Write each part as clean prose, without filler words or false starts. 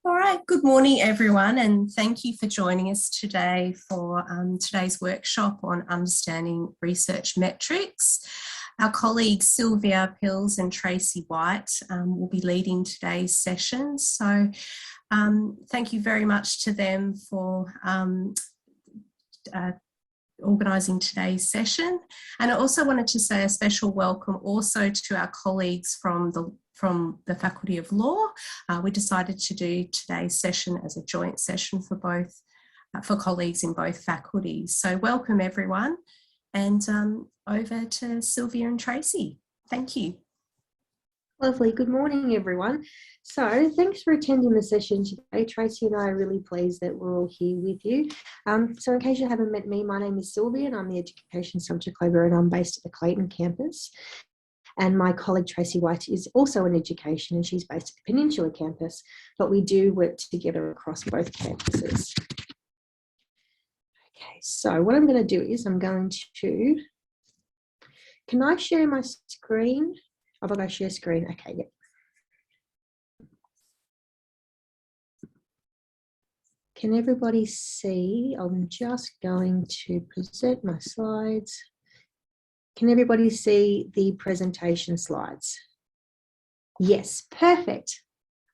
All right, good morning everyone, and thank you for joining us today for today's workshop on understanding research metrics. Our colleagues Sylvia Pills and Tracy White will be leading today's session, so thank you very much to them for organising today's session. And I also wanted to say a special welcome also to our colleagues from the Faculty of Law. We decided to do today's session as a joint session for both, for colleagues in both faculties. So welcome everyone, and over to Sylvia and Tracy. Thank you. Lovely. Good morning, everyone. So thanks for attending the session today. Tracy and I are really pleased that we're all here with you. So in case you haven't met me, my name is Sylvia and I'm the Education Subject Librarian and I'm based at the Clayton campus. And my colleague Tracy White is also in education and she's based at the Peninsula campus, but we do work together across both campuses. Okay, so what I'm going to do is I'm going to, can I share my screen? I've got to share screen. Okay, yeah. Can everybody see? I'm just going to present my slides. Can everybody see the presentation slides? Yes, perfect.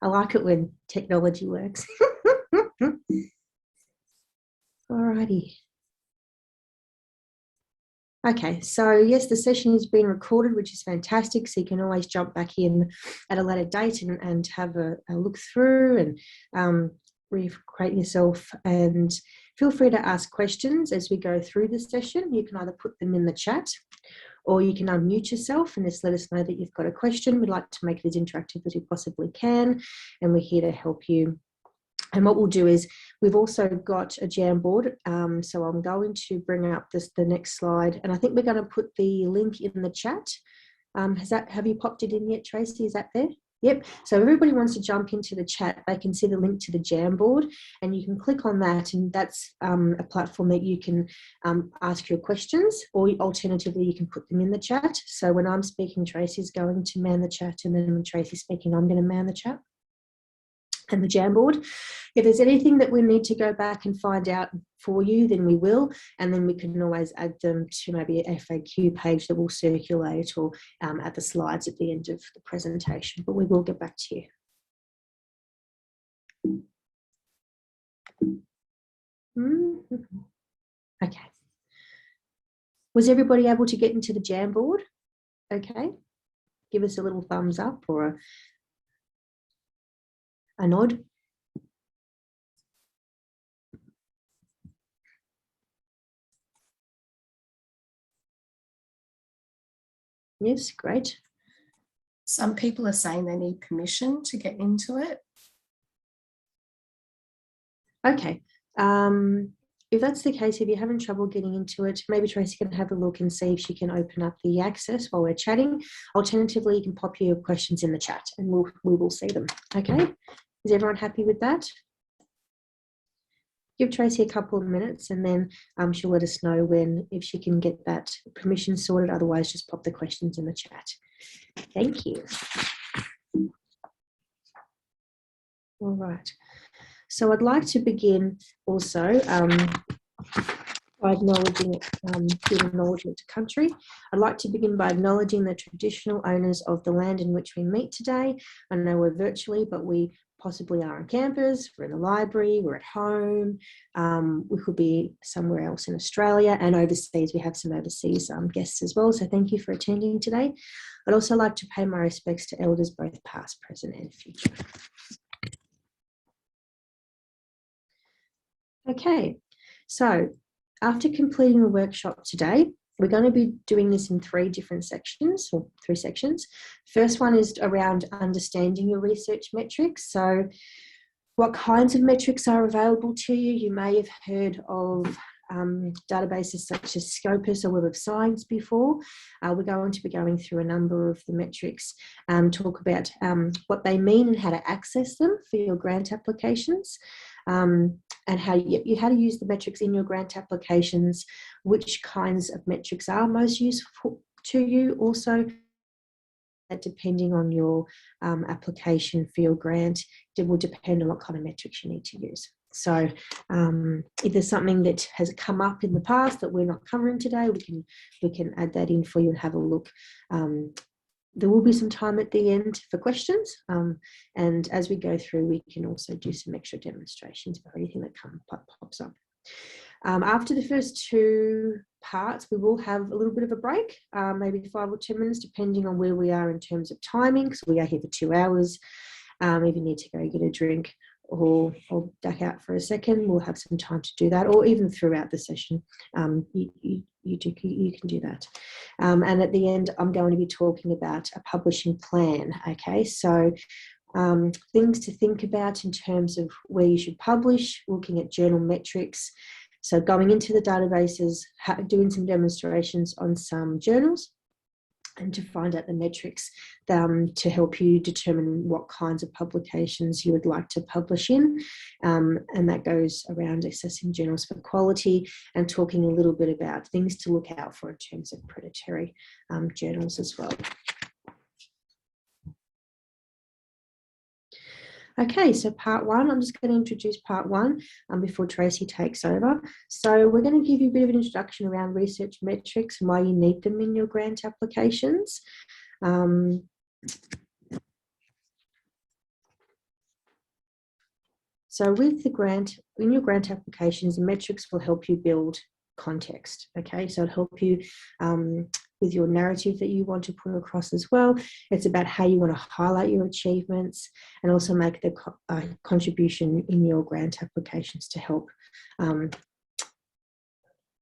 I like it when technology works. Alrighty. Okay, so yes, the session is being recorded, which is fantastic. So you can always jump back in at a later date and have a look through and recreate yourself, and feel free to ask questions as we go through the session. You can either put them in the chat or you can unmute yourself and just let us know that you've got a question. We'd like to make it as interactive as we possibly can, and we're here to help you. And what we'll do is we've also got a Jamboard. So I'm going to bring up the next slide, and I think we're going to put the link in the chat. Have you popped it in yet, Tracy? Is that there? Yep. So everybody wants to jump into the chat, they can see the link to the Jamboard and you can click on that, and that's a platform that you can ask your questions, or alternatively you can put them in the chat. So when I'm speaking, Tracy's going to man the chat, and then when Tracy's speaking, I'm going to man the chat and the Jamboard. If there's anything that we need to go back and find out for you, then we will, and then we can always add them to maybe a FAQ page that will circulate, or add the slides at the end of the presentation, but we will get back to you. Okay. Was everybody able to get into the Jamboard? Okay. Give us a little thumbs up or a nod. Yes, great. Some people are saying they need permission to get into it. Okay. If that's the case, if you're having trouble getting into it, maybe Tracy can have a look and see if she can open up the access while we're chatting. Alternatively, you can pop your questions in the chat and we will see them. Okay. Is everyone happy with that? Give Tracy a couple of minutes and then she'll let us know if she can get that permission sorted. Otherwise, just pop the questions in the chat. Thank you. All right. So I'd like to begin also by acknowledging acknowledgement to country. I'd like to begin by acknowledging the traditional owners of the land in which we meet today. I know we're virtually, but we possibly are on campus, we're in the library, we're at home, we could be somewhere else in Australia, and overseas. We have some overseas guests as well, so thank you for attending today. I'd also like to pay my respects to elders both past, present and future. Okay, so after completing the workshop today, we're going to be doing this in three sections. First one is around understanding your research metrics. So what kinds of metrics are available to you? You may have heard of databases such as Scopus or Web of Science before. We're going to be going through a number of the metrics, talk about what they mean and how to access them for your grant applications. And how to use the metrics in your grant applications, which kinds of metrics are most useful to you. Also, depending on your application for your grant, it will depend on what kind of metrics you need to use. So if there's something that has come up in the past that we're not covering today, we can add that in for you and have a look. There will be some time at the end for questions, and as we go through, we can also do some extra demonstrations for anything that pops up. After the first two parts, we will have a little bit of a break, maybe 5 or 10 minutes, depending on where we are in terms of timing. So we are here for 2 hours. If you need to go get a drink or duck out for a second, we'll have some time to do that, or even throughout the session, you can do that. And at the end, I'm going to be talking about a publishing plan. Okay, so things to think about in terms of where you should publish, looking at journal metrics. So going into the databases, doing some demonstrations on some journals, and to find out the metrics to help you determine what kinds of publications you would like to publish in. And that goes around assessing journals for quality and talking a little bit about things to look out for in terms of predatory journals as well. Okay, so part one, I'm just going to introduce part one before Tracy takes over. So we're going to give you a bit of an introduction around research metrics and why you need them in your grant applications. So with the grant, in your grant applications, the metrics will help you build context. Okay, so it'll help you with your narrative that you want to put across as well. It's about how you want to highlight your achievements and also make the contribution in your grant applications to help in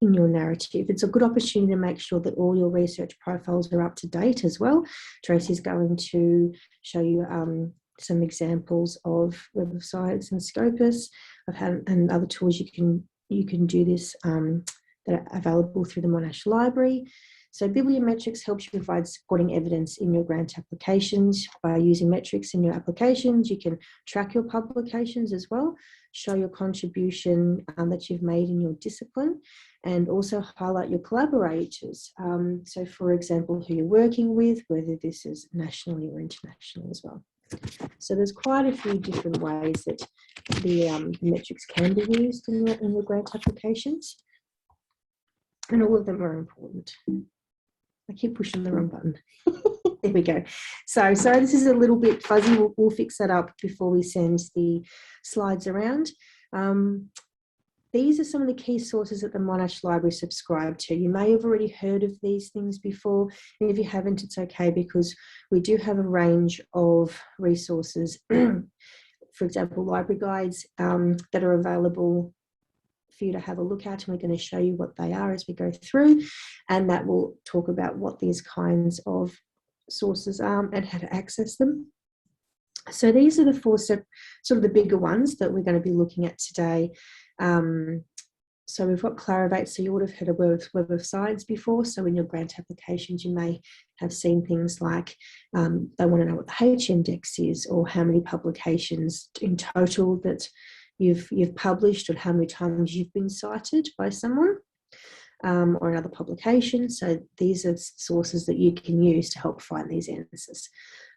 your narrative. It's a good opportunity to make sure that all your research profiles are up to date as well. Tracy's going to show you some examples of Web of Science and Scopus and other tools you can do this that are available through the Monash Library. So bibliometrics helps you provide supporting evidence in your grant applications. By using metrics in your applications, you can track your publications as well, show your contribution that you've made in your discipline, and also highlight your collaborators. So for example, who you're working with, whether this is nationally or internationally as well. So there's quite a few different ways that the metrics can be used in your grant applications, and all of them are important. I keep pushing the wrong button. There we go. So this is a little bit fuzzy. We'll fix that up before we send the slides around. These are some of the key sources that the Monash Library subscribe to. You may have already heard of these things before, and if you haven't, it's okay, because we do have a range of resources. For example, library guides that are available for you to have a look at, and we're going to show you what they are as we go through, and that will talk about what these kinds of sources are and how to access them. So these are the 4 sort of the bigger ones that we're going to be looking at today. So we've got Clarivate, so you would have heard of Web of Science before. So in your grant applications, you may have seen things like they want to know what the H-index is, or how many publications in total that you've published, or how many times you've been cited by someone or another publication. So these are sources that you can use to help find these answers.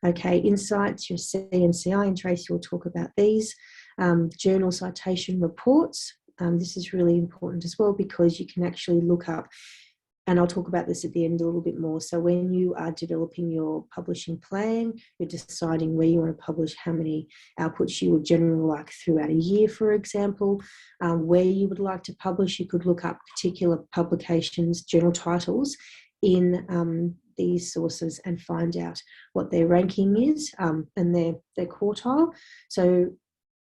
Okay, insights, your CNCI, and Tracy will talk about these. Journal citation reports. This is really important as well, because you can actually look up, and I'll talk about this at the end a little bit more. So when you are developing your publishing plan, you're deciding where you want to publish, how many outputs you would generally like throughout a year, for example, where you would like to publish. You could look up particular publications, journal titles in these sources and find out what their ranking is and their quartile. So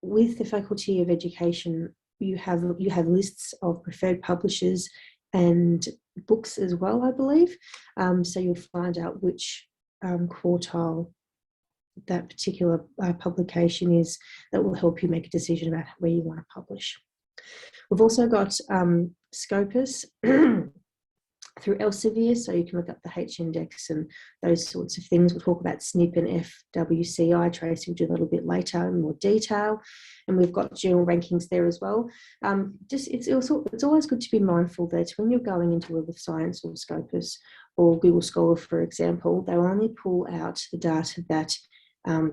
with the Faculty of Education, you have lists of preferred publishers and books as well, I believe. So you'll find out which quartile that particular publication is. That will help you make a decision about where you want to publish. We've also got Scopus. through Elsevier, so you can look up the H-index and those sorts of things. We'll talk about SNP and FWCI. Tracy will do a little bit later in more detail. And we've got journal rankings there as well. It's always good to be mindful that when you're going into Web of Science or Scopus or Google Scholar, for example, they only pull out the data that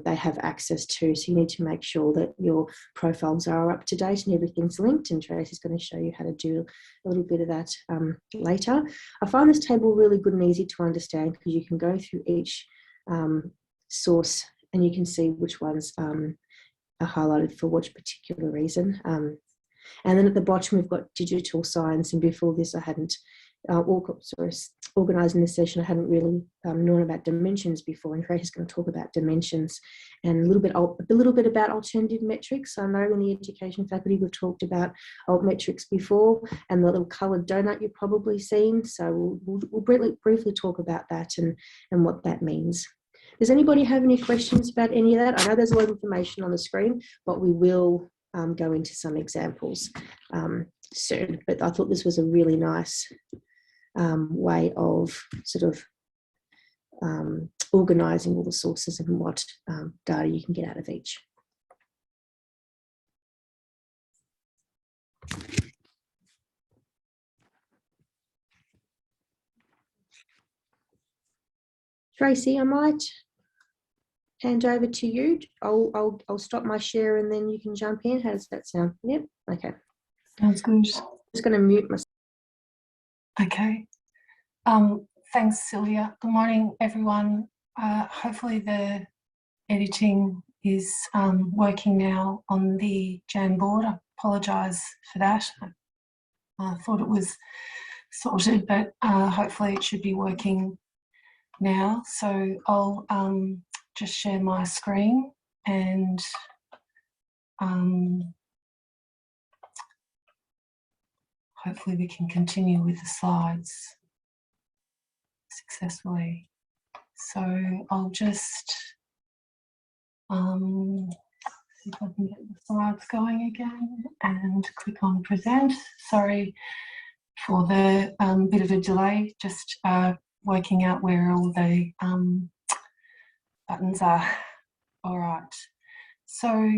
they have access to. So you need to make sure that your profiles are up to date and everything's linked. And Tracy's going to show you how to do a little bit of that later. I find this table really good and easy to understand because you can go through each source and you can see which ones are highlighted for which particular reason. And then at the bottom, we've got digital science. And before this, I hadn't organising this session, I hadn't really known about dimensions before, and Tracy's going to talk about dimensions and a little bit about alternative metrics. I know in the education faculty we've talked about alt metrics before, and the little coloured donut you've probably seen. So we'll briefly talk about that and what that means. Does anybody have any questions about any of that? I know there's a lot of information on the screen, but we will go into some examples soon. But I thought this was a really nice way of sort of organising all the sources and what data you can get out of each. Tracy, I might hand over to you. I'll stop my share and then you can jump in. How does that sound? Yep. Okay. Sounds good. I'm just going to mute myself. Okay. Thanks, Sylvia. Good morning, everyone. Hopefully the editing is working now on the Jamboard. I apologise for that. I thought it was sorted, but hopefully it should be working now. So I'll just share my screen and hopefully we can continue with the slides successfully. So I'll just see if I can get the slides going again and click on present. Sorry for the bit of a delay, just working out where all the buttons are. All right, so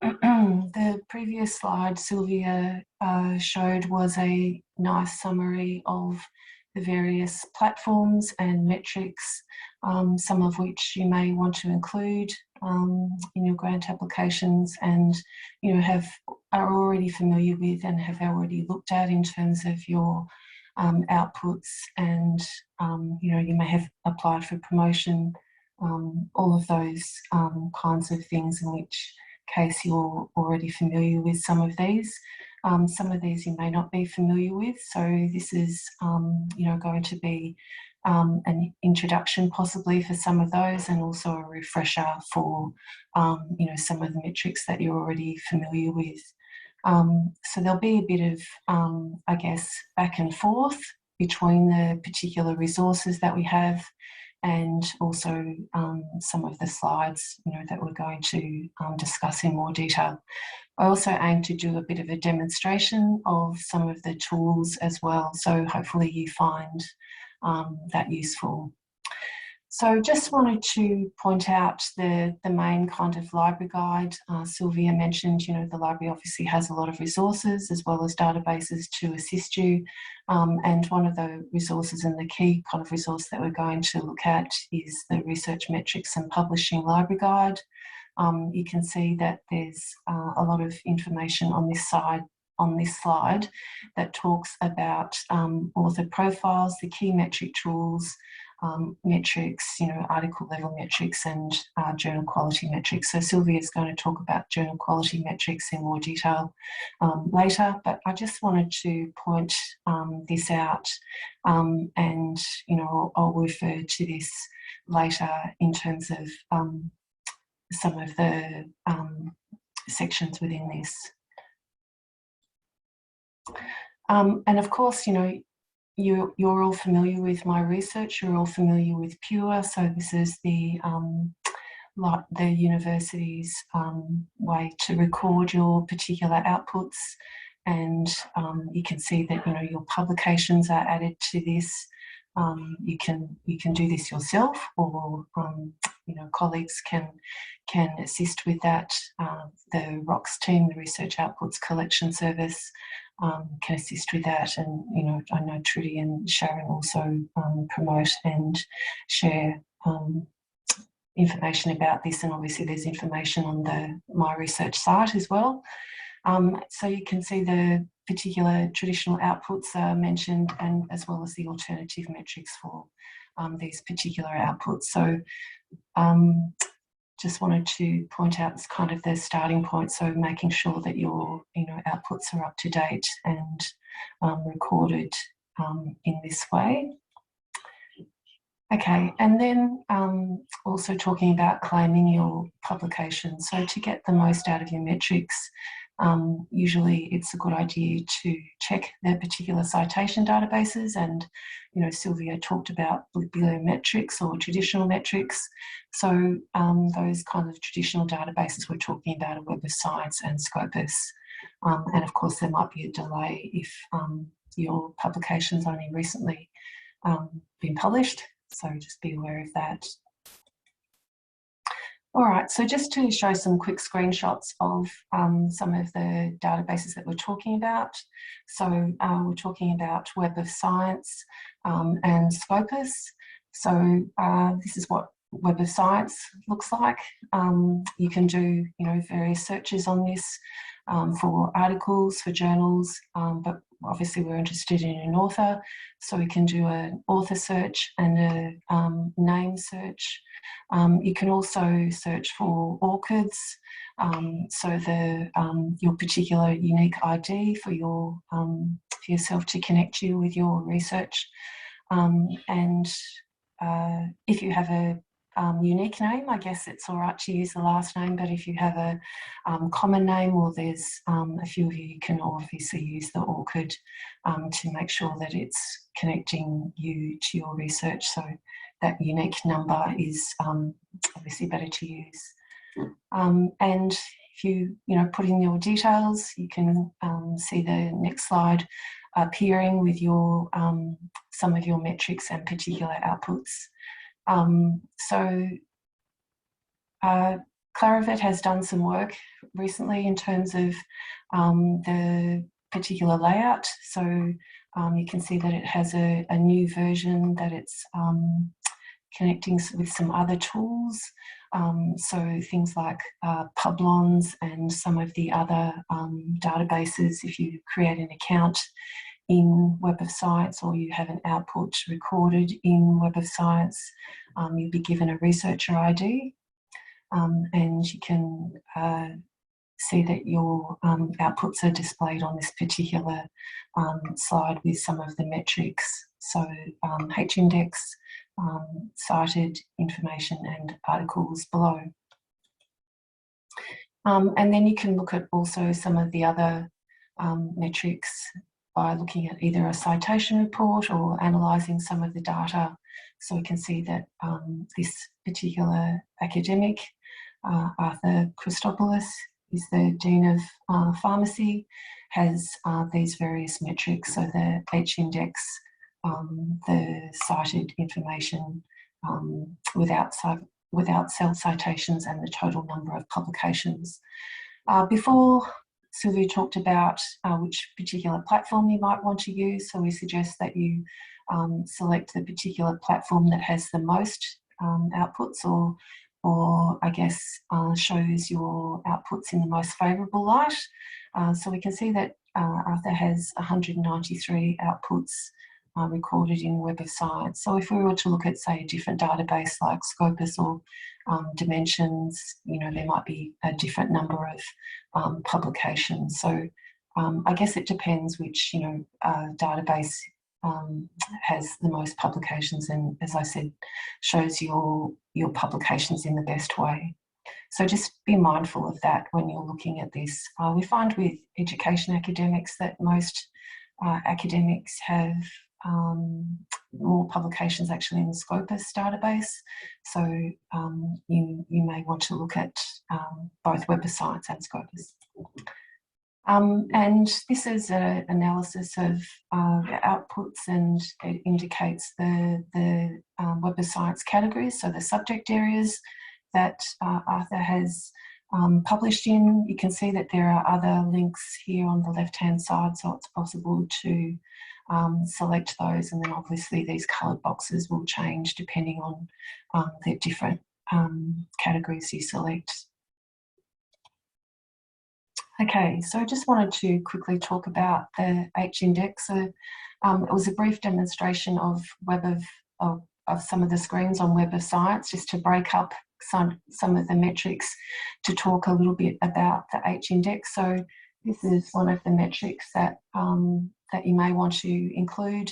the previous slide Sylvia showed was a nice summary of the various platforms and metrics, some of which you may want to include in your grant applications and are already familiar with and have already looked at in terms of your outputs, and you may have applied for promotion, all of those kinds of things, in which case you're already familiar with some of these. Some of these you may not be familiar with, so this is going to be an introduction possibly for some of those, and also a refresher for some of the metrics that you're already familiar with. So there'll be a bit of I guess back and forth between the particular resources that we have, and also some of the slides that we're going to discuss in more detail. I also aim to do a bit of a demonstration of some of the tools as well, so hopefully you find that useful. So just wanted to point out the main kind of library guide. Sylvia mentioned, the library obviously has a lot of resources as well as databases to assist you. And one of the resources and the key kind of resource that we're going to look at is the Research Metrics and Publishing Library Guide. You can see that there's a lot of information on this slide that talks about author profiles, the key metric tools, metrics, article level metrics, and journal quality metrics. So Sylvia is going to talk about journal quality metrics in more detail later, but I just wanted to point this out, and I'll refer to this later in terms of some of the sections within this. And of course, you're all familiar with my research, you're all familiar with PURE, so this is the university's way to record your particular outputs and you can see that your publications are added to this. You can do this yourself, or colleagues can assist with that. The ROCS team, the Research Outputs Collection Service, can assist with that, and I know Trudy and Sharon also promote and share information about this, and obviously there's information on the My Research site as well. So you can see the particular traditional outputs are mentioned, and as well as the alternative metrics for these particular outputs. So just wanted to point out it's kind of the starting point, so making sure that your outputs are up to date and recorded in this way. Okay, and then also talking about claiming your publication. So to get the most out of your metrics, usually it's a good idea to check their particular citation databases, and Sylvia talked about bibliometrics or traditional metrics. So those kind of traditional databases we're talking about are Web of Science and Scopus, and of course there might be a delay if your publication's only recently been published, so just be aware of that. All right, so just to show some quick screenshots of some of the databases that we're talking about. So we're talking about Web of Science and Scopus. So this is what Web of Science looks like. You can do various searches on this for articles, for journals, but obviously we're interested in an author, so we can do an author search and a name search. You can also search for ORCIDs, so your particular unique ID for yourself to connect you with your research. And if you have a unique name, I guess it's all right to use the last name, but if you have a common name, or there's a few of you can obviously use the ORCID to make sure that it's connecting you to your research. So that unique number is obviously better to use. And if you put in your details, you can see the next slide appearing with your some of your metrics and particular outputs. So Clarivet has done some work recently in terms of the particular layout. So you can see that it has a new version that it's connecting with some other tools. So things like Publons and some of the other databases. If you create an account in Web of Science, or you have an output recorded in Web of Science, you'll be given a researcher ID, and you can see that your outputs are displayed on this particular slide with some of the metrics. So H-index, cited information and articles below. And then you can look at also some of the other metrics by looking at either a citation report or analysing some of the data. So we can see that this particular academic, Arthur Christopoulos, is the Dean of Pharmacy, has these various metrics, so the H-index, the cited information without cell citations, and the total number of publications. Before, Sylvia talked about which particular platform you might want to use, so we suggest that you select the particular platform that has the most outputs, or I guess shows your outputs in the most favourable light. So we can see that Arthur has 193 outputs recorded in Web of Science. So if we were to look at, say, a different database like Scopus or Dimensions, there might be a different number of publications. So I guess it depends which database has the most publications, and as I said, shows your publications in the best way. So just be mindful of that when you're looking at this. We find with education academics that most academics have more publications actually in the Scopus database. So you may want to look at both Web of Science and Scopus. And this is an analysis of the outputs, and it indicates the Web of Science categories, so the subject areas that Arthur has published in. You can see that there are other links here on the left-hand side, so it's possible to select those, and then obviously these coloured boxes will change depending on the different categories you select. Okay, so I just wanted to quickly talk about the H-index. So it was a brief demonstration of some of the screens on Web of Science, just to break up some of the metrics to talk a little bit about the H-index. So this is one of the metrics that that you may want to include.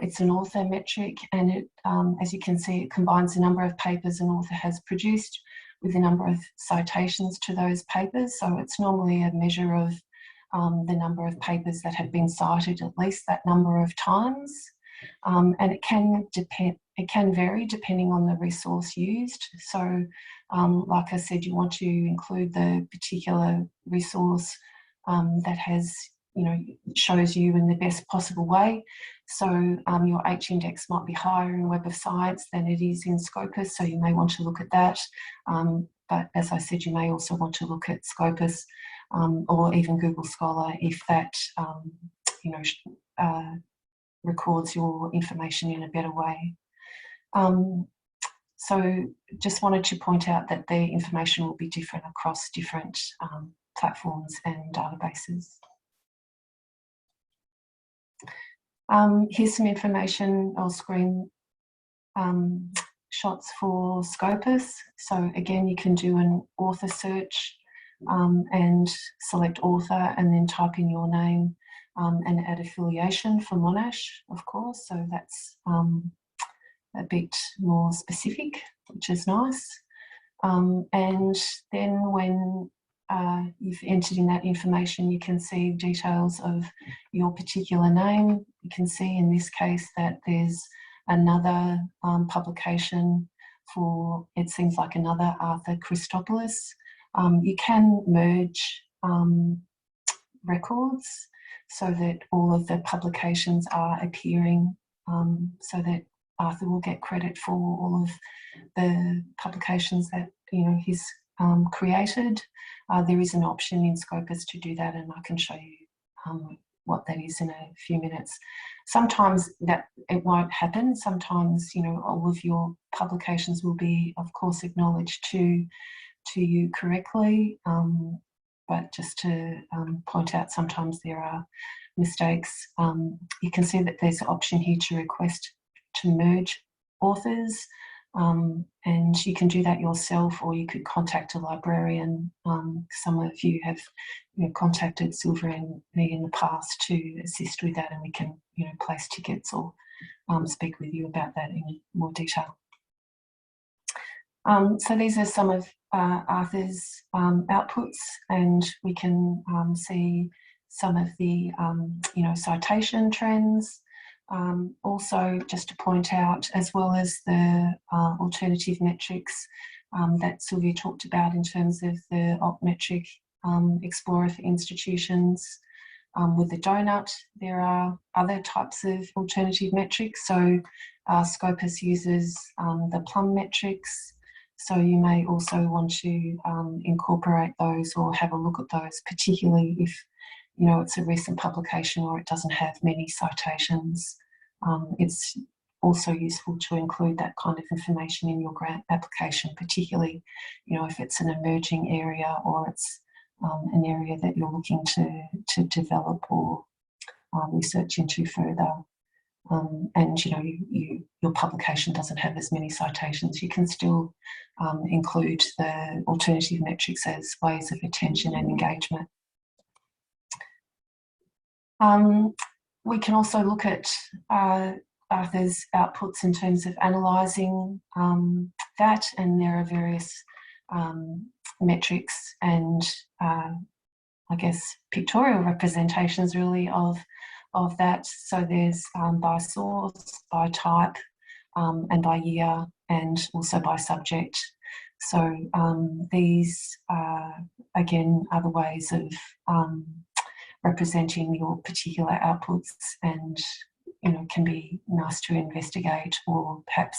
It's an author metric, and it, as you can see, it combines the number of papers an author has produced with the number of citations to those papers. So it's normally a measure of the number of papers that have been cited at least that number of times. And it can vary depending on the resource used. So like I said, you want to include the particular resource that has, shows you in the best possible way. So your H-index might be higher in Web of Science than it is in Scopus, so you may want to look at that. But as I said, you may also want to look at Scopus or even Google Scholar if that, records your information in a better way. So just wanted to point out that the information will be different across different platforms and databases. Here's some information or screen shots for Scopus. So again, you can do an author search and select author and then type in your name and add affiliation for Monash, of course. So that's a bit more specific, which is nice. And then when you've entered in that information, you can see details of your particular name. You can see in this case that there's another publication for, it seems like another Arthur Christopoulos. You can merge records so that all of the publications are appearing, so that Arthur will get credit for all of the publications that he's created. There is an option in Scopus to do that, and I can show you what that is in a few minutes. Sometimes that it won't happen. Sometimes all of your publications will be, of course, acknowledged to you correctly. But just to point out, sometimes there are mistakes. You can see that there's an option here to request to merge authors, and you can do that yourself, or you could contact a librarian. Some of you have contacted Silver and me in the past to assist with that, and we can place tickets or speak with you about that in more detail. So these are some of Arthur's outputs, and we can see some of the citation trends. Also, just to point out, as well as the alternative metrics that Sylvia talked about in terms of the Altmetric Explorer for institutions, with the donut, there are other types of alternative metrics. So Scopus uses the Plum metrics. So you may also want to incorporate those or have a look at those, particularly if it's a recent publication or it doesn't have many citations. It's also useful to include that kind of information in your grant application, particularly if it's an emerging area or it's an area that you're looking to develop or research into further. And your publication doesn't have as many citations, you can still include the alternative metrics as ways of attention and engagement. We can also look at Arthur's outputs in terms of analysing that, and there are various metrics and I guess pictorial representations really of that. So there's by source, by type, and by year, and also by subject. So these, again, are the ways of representing your particular outputs, and can be nice to investigate or perhaps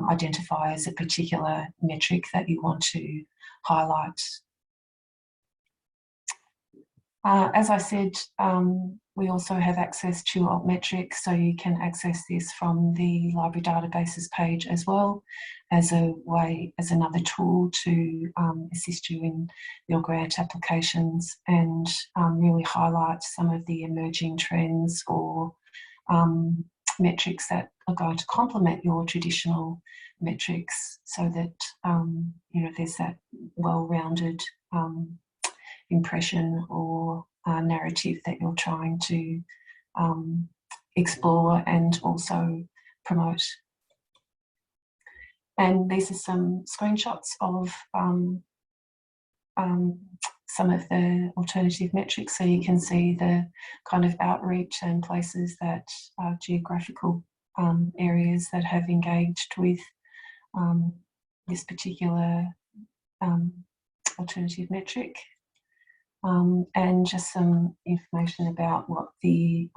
identify as a particular metric that you want to highlight. As I said, we also have access to Altmetric, so you can access this from the library databases page as well as another tool to assist you in your grant applications and really highlight some of the emerging trends or metrics that are going to complement your traditional metrics, so that there's that well-rounded impression or narrative that you're trying to explore and also promote. And these are some screenshots of some of the alternative metrics, so you can see the kind of outreach and places that geographical areas that have engaged with this particular alternative metric. And just some information about what the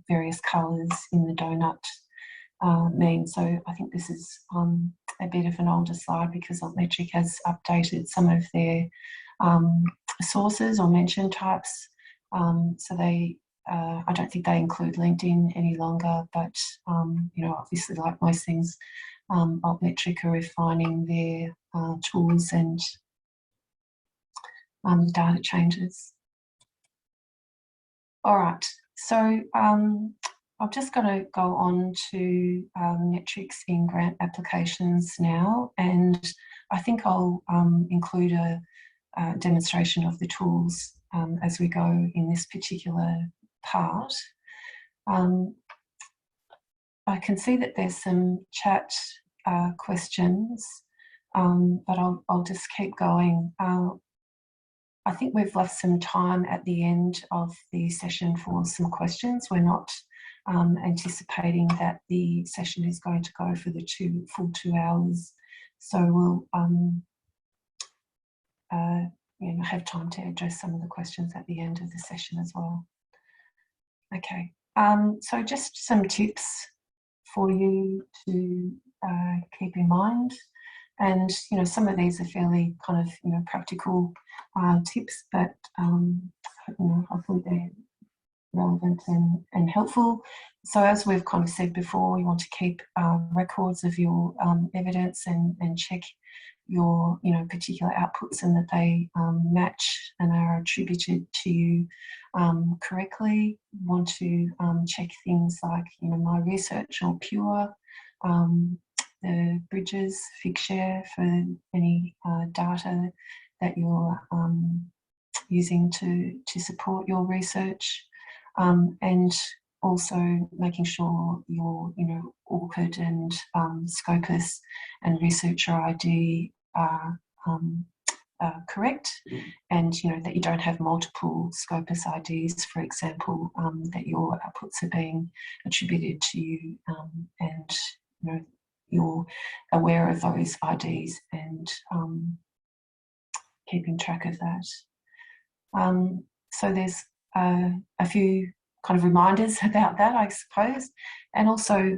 various colours in the donut mean. So I think this is a bit of an older slide because Altmetric has updated some of their sources or mention types. So they, I don't think they include LinkedIn any longer, but obviously, like most things, Altmetric are refining their tools and data changes. All right, so I'm just going to go on to metrics in grant applications now, and I think I'll include a demonstration of the tools as we go in this particular part. I can see that there's some chat questions, but I'll just keep going. I think we've left some time at the end of the session for some questions. We're not anticipating that the session is going to go for the full 2 hours, so we'll have time to address some of the questions at the end of the session as well. Okay, so just some tips for you to keep in mind. And some of these are fairly kind of practical tips, but hopefully they're relevant and helpful. So as we've kind of said before, you want to keep records of your evidence and check your particular outputs and that they match and are attributed to you correctly. You want to check things like My Research or Pure, the Bridges, Figshare for any data that you're using to support your research, and also making sure your ORCID and Scopus and Researcher ID are correct, and that you don't have multiple Scopus IDs, for example, that your outputs are being attributed to you, and you're aware of those IDs and keeping track of that. So there's a few kind of reminders about that, I suppose, and also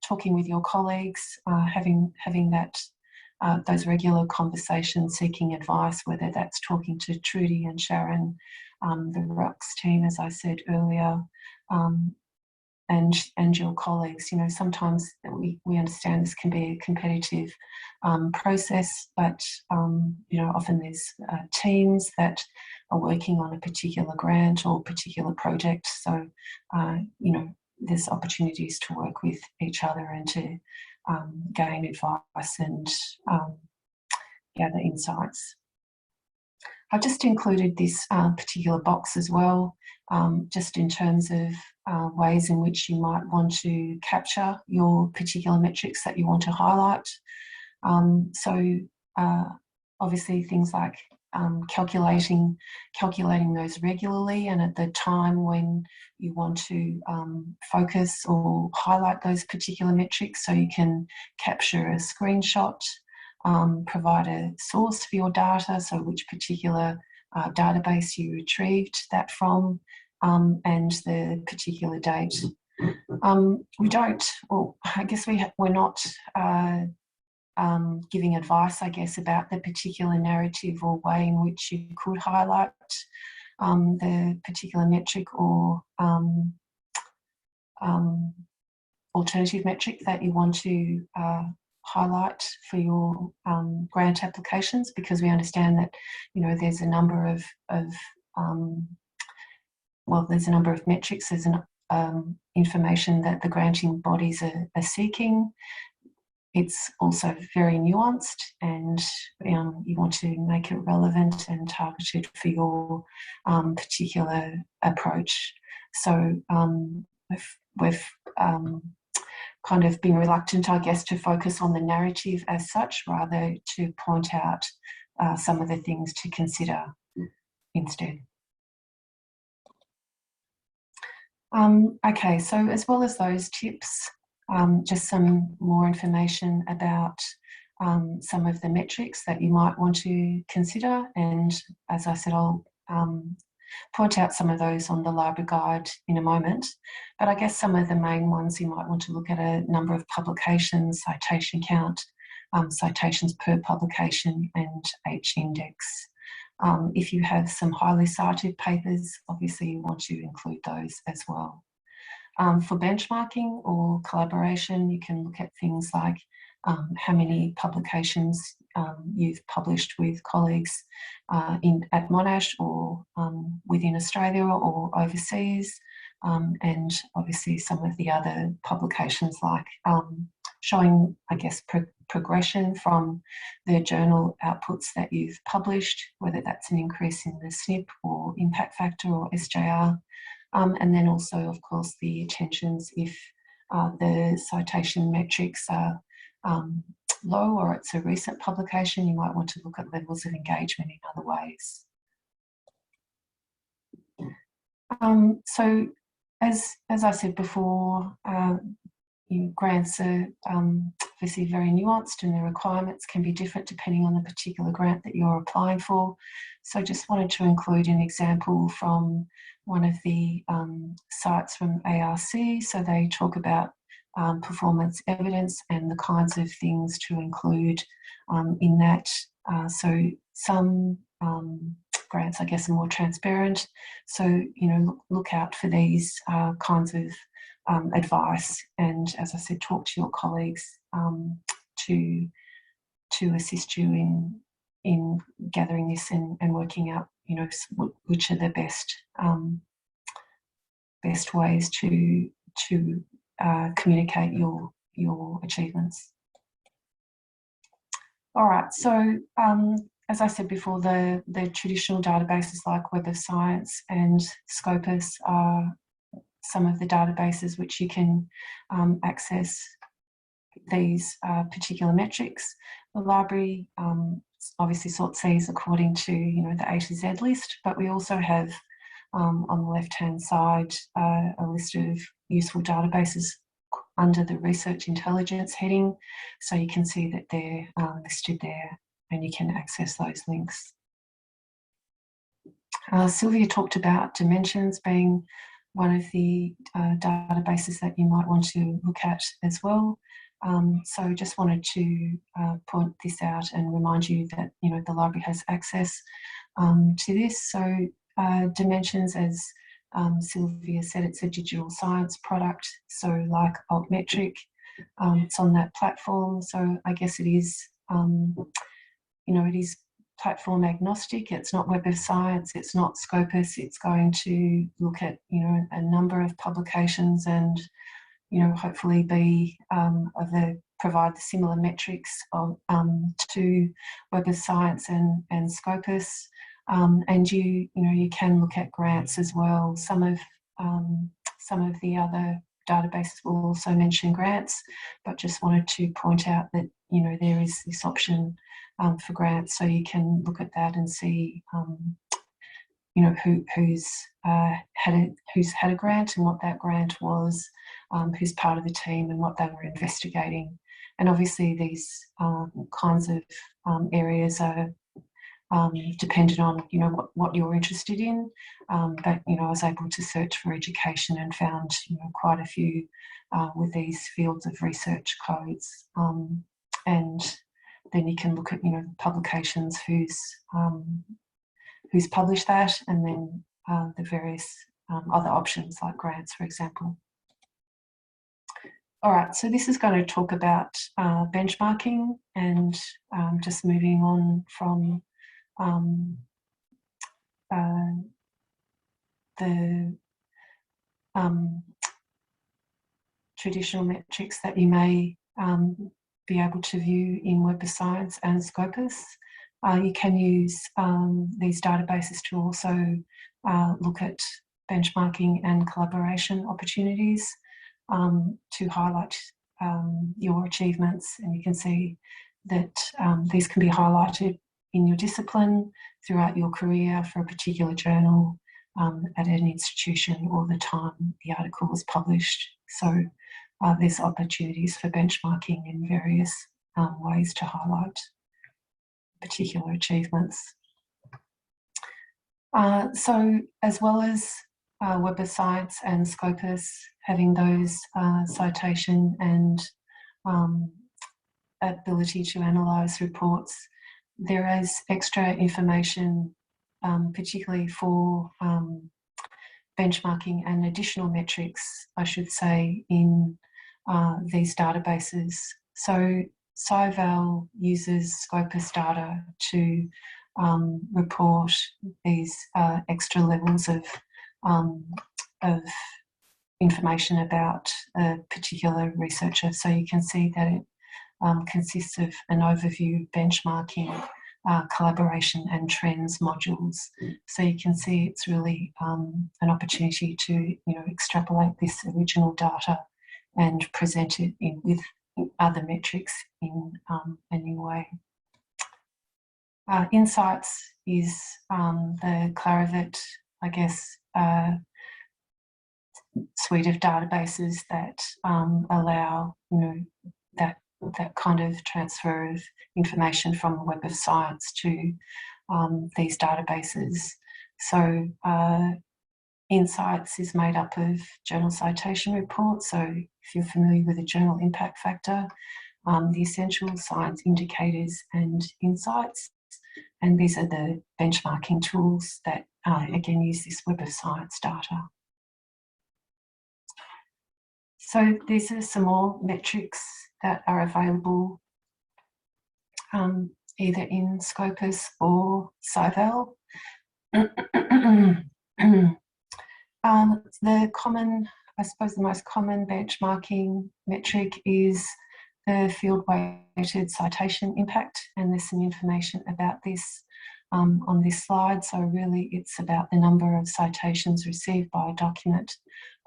talking with your colleagues, having that those regular conversations, seeking advice, whether that's talking to Trudy and Sharon, the ROCS team, as I said earlier, and your colleagues. Sometimes we understand this can be a competitive process, but often there's teams that are working on a particular grant or particular project. So there's opportunities to work with each other and to gain advice and gather insights. I've just included this particular box as well, just in terms of ways in which you might want to capture your particular metrics that you want to highlight. So obviously things like calculating those regularly and at the time when you want to focus or highlight those particular metrics, so you can capture a screenshot provide a source for your data, so which particular database you retrieved that from, and the particular date. We don't, or I guess we're not giving advice, I guess, about the particular narrative or way in which you could highlight the particular metric or alternative metric that you want to highlight for your grant applications, because we understand that, you know, there's a number of there's a number of metrics, there's an information that the granting bodies are seeking. It's also very nuanced, and you want to make it relevant and targeted for your particular approach. So we've kind of been reluctant, I guess, to focus on the narrative as such, rather to point out some of the things to consider instead. Okay, so as well as those tips, just some more information about some of the metrics that you might want to consider. And as I said, I'll point out some of those on the library guide in a moment. But I guess some of the main ones, you might want to look at a number of publications, citation count, citations per publication, and H-index. If you have some highly cited papers, obviously you want to include those as well. For benchmarking or collaboration, you can look at things like how many publications you've published with colleagues at Monash or within Australia or overseas, and obviously some of the other publications, like showing, I guess, progression from the journal outputs that you've published, whether that's an increase in the SNP or impact factor or SJR. And then also, of course, the attentions if the citation metrics are low or it's a recent publication, you might want to look at levels of engagement in other ways. So as I said before, grants are obviously very nuanced, and the requirements can be different depending on the particular grant that you're applying for. So I just wanted to include an example from one of the sites from ARC. So they talk about performance evidence and the kinds of things to include in that. So some grants, I guess, are more transparent. So, you know, look out for these kinds of advice, and as I said, talk to your colleagues to assist you in gathering this and working out, you know, which are the best ways to communicate your achievements. All right, so as I said before, the traditional databases like Web of Science and Scopus are some of the databases which you can access these particular metrics. The library obviously sorts these according to, you know, the A to Z list, but we also have on the left-hand side a list of useful databases under the Research Intelligence heading, so you can see that they're listed there and you can access those links. Sylvia talked about Dimensions being one of the databases that you might want to look at as well. So just wanted to point this out and remind you that, you know, the library has access to this. So Dimensions, as Sylvia said, it's a digital science product. So like Altmetric, it's on that platform. So I guess it is, you know, it is platform agnostic. It's not Web of Science, it's not Scopus. It's going to look at, you know, a number of publications and, you know, hopefully be provide similar metrics of, to Web of Science and Scopus. And you know, you can look at grants as well. Some of the other databases will also mention grants, but just wanted to point out that, you know, there is this option for grants, so you can look at that and see who's had a grant and what that grant was, who's part of the team and what they were investigating. And obviously these kinds of areas are dependent on what you're interested in, but I was able to search for education and found quite a few with these fields of research codes, and then you can look at publications who's published that, and then the various other options like grants, for example. All right, so this is going to talk about benchmarking, and just moving on from the traditional metrics that you may be able to view in Web of Science and Scopus. You can use these databases to also look at benchmarking and collaboration opportunities to highlight your achievements, and you can see that these can be highlighted in your discipline, throughout your career, for a particular journal, at an institution, or the time the article was published. So there's opportunities for benchmarking in various ways to highlight particular achievements. So as well as Web of Science and Scopus having those citation and ability to analyse reports, there is extra information, particularly for benchmarking and additional metrics, I should say, in these databases. So SciVal uses Scopus data to report these extra levels of information about a particular researcher. So you can see that it consists of an overview, benchmarking, collaboration and trends modules. So you can see it's really an opportunity to extrapolate this original data and present it with other metrics in a new way. Insights is the Clarivet, I guess, suite of databases that allow that kind of transfer of information from the Web of Science to these databases. So Insights is made up of journal citation reports. So if you're familiar with the journal impact factor, the essential science indicators and insights, and these are the benchmarking tools that again use this Web of Science data. So these are some more metrics that are available either in Scopus or SciVal. The most common benchmarking metric is the field-weighted citation impact, and there's some information about this on this slide. So really it's about the number of citations received by a document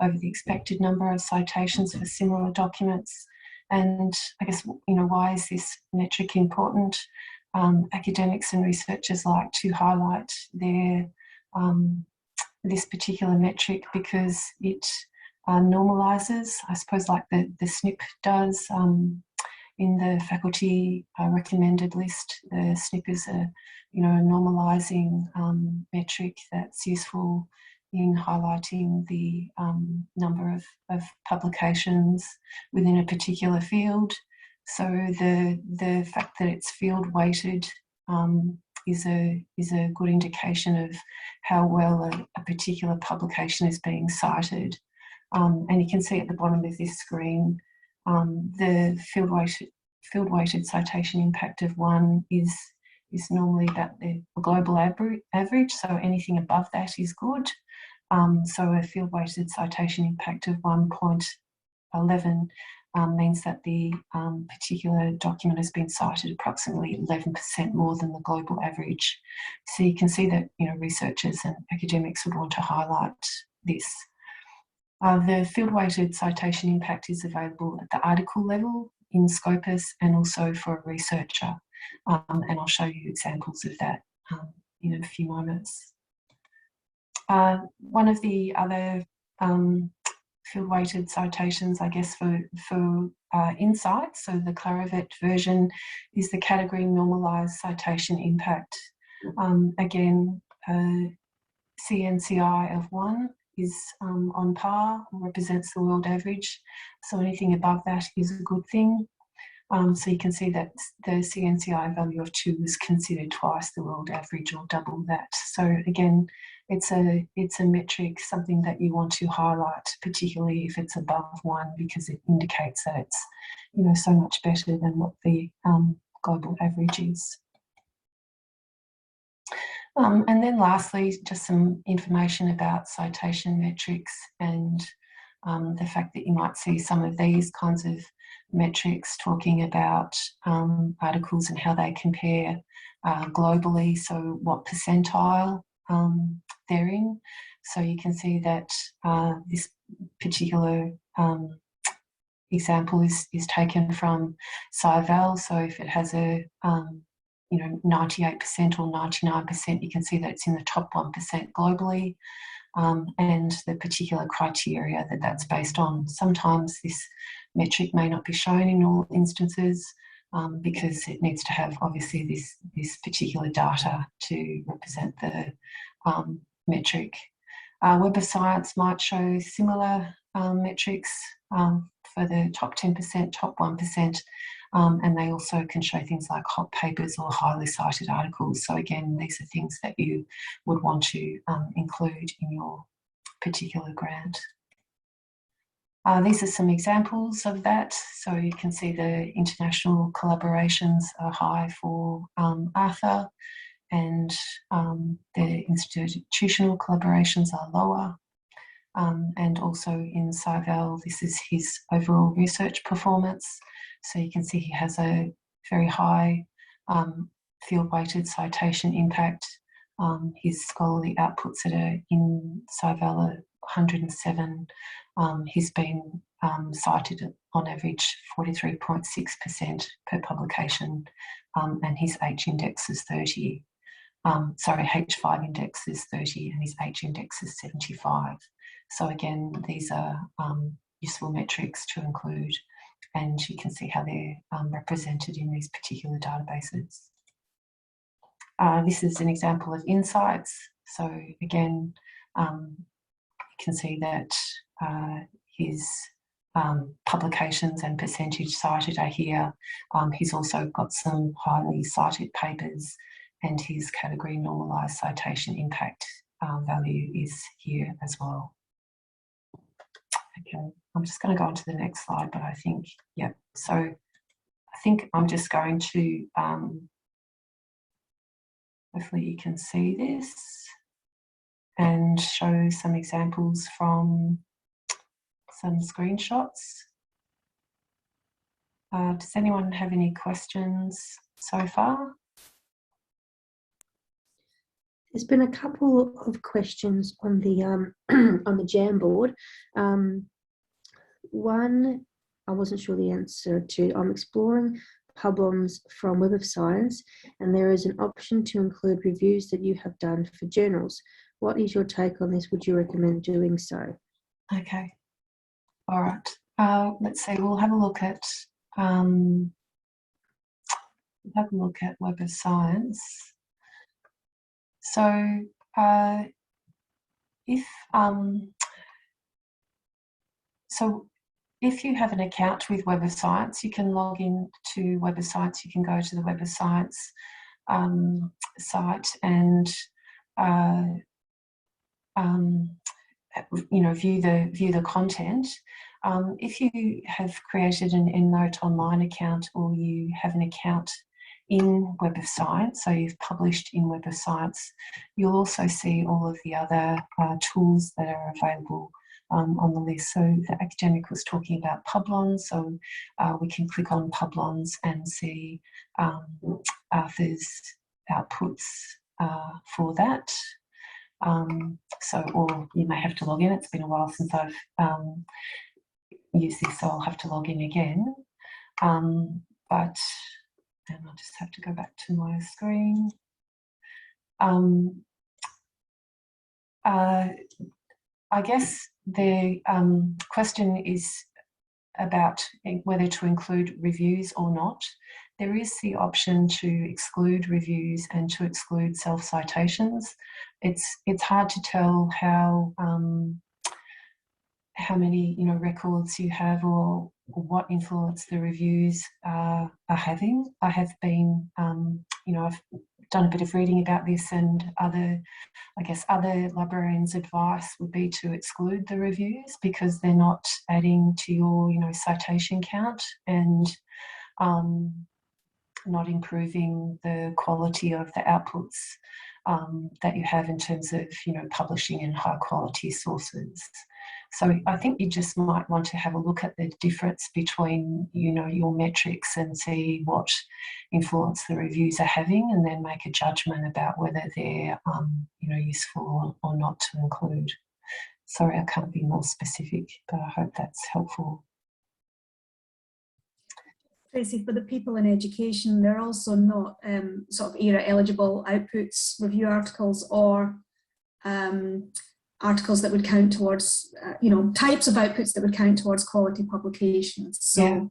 over the expected number of citations for similar documents. And I guess, why is this metric important? Academics and researchers like to highlight their this particular metric because it normalises, I suppose, like the SNP does in the faculty recommended list. The SNP is a normalising metric that's useful in highlighting the number of publications within a particular field. So the fact that it's field weighted is a good indication of how well a particular publication is being cited. And you can see at the bottom of this screen, the field weighted citation impact of 1 is normally about the global average. So anything above that is good. So a field weighted citation impact of 1.11 means that the particular document has been cited approximately 11% more than the global average. So you can see that researchers and academics would want to highlight this. The field-weighted citation impact is available at the article level in Scopus and also for a researcher, and I'll show you examples of that in a few moments. One of the other field-weighted citations, I guess, for insights, so the Clarivet version is the category normalised citation impact. Again, CNCI of 1 is on par, represents the world average, so anything above that is a good thing. So you can see that the CNCI value of 2 is considered twice the world average or double that. So again, it's a metric, something that you want to highlight, particularly if it's above 1, because it indicates that it's, you know, so much better than what the global average is. And then lastly, just some information about citation metrics and the fact that you might see some of these kinds of metrics talking about articles and how they compare globally, so what percentile they're in. So you can see that this particular example is taken from SciVal. So if it has a 98% or 99%, you can see that it's in the top 1% globally, and the particular criteria that that's based on. Sometimes this metric may not be shown in all instances because it needs to have obviously this particular data to represent the metric. Web of Science might show similar metrics for the top 10%, top 1%, and they also can show things like hot papers or highly cited articles. So again, these are things that you would want to include in your particular grant. These are some examples of that. So you can see the international collaborations are high for Arthur, and the institutional collaborations are lower. And also in SciVal, this is his overall research performance. So you can see he has a very high field-weighted citation impact. His scholarly outputs that are in SciVal are 107. He's been cited on average 43.6% per publication, and his H index is 30. H5 index is 30 and his H index is 75. So again, these are useful metrics to include, and you can see how they're represented in these particular databases. This is an example of insights. So again, you can see that his publications and percentage cited are here. He's also got some highly cited papers, and his category normalised citation impact value is here as well. Okay, I'm just going to go on to the next slide, but I think, yeah, so I think I'm just going to, hopefully you can see this, and show some examples from some screenshots. Does anyone have any questions so far? There's been a couple of questions on the on the Jamboard. One, I wasn't sure the answer to. I'm exploring Publons from Web of Science, and there is an option to include reviews that you have done for journals. What is your take on this? Would you recommend doing so? Okay. All right. Let's see. We'll have a look at Web of Science. So if you have an account with Web of Science, you can log in to Web of Science. You can go to the Web of Science site and view the content. If you have created an EndNote Online account, or you have an account in Web of Science, so you've published in Web of Science, you'll also see all of the other tools that are available on the list. So the academic was talking about Publons, so we can click on Publons and see Arthur's outputs for that. Or you may have to log in. It's been a while since I've used this, so I'll have to log in again. And I'll just have to go back to my screen. I guess the question is about whether to include reviews or not. There is the option to exclude reviews and to exclude self-citations. It's hard to tell how many records you have or what influence the reviews are having. I have been I've done a bit of reading about this, and other librarians' advice would be to exclude the reviews because they're not adding to your citation count and not improving the quality of the outputs that you have in terms of publishing in high quality sources. So I think you just might want to have a look at the difference between your metrics and see what influence the reviews are having, and then make a judgment about whether they're useful or not to include. Sorry, I can't be more specific, but I hope that's helpful. Tracy, for the people in education, they're also not sort of ERA eligible outputs, review articles, or articles that would count towards, types of outputs that would count towards quality publications. So yeah.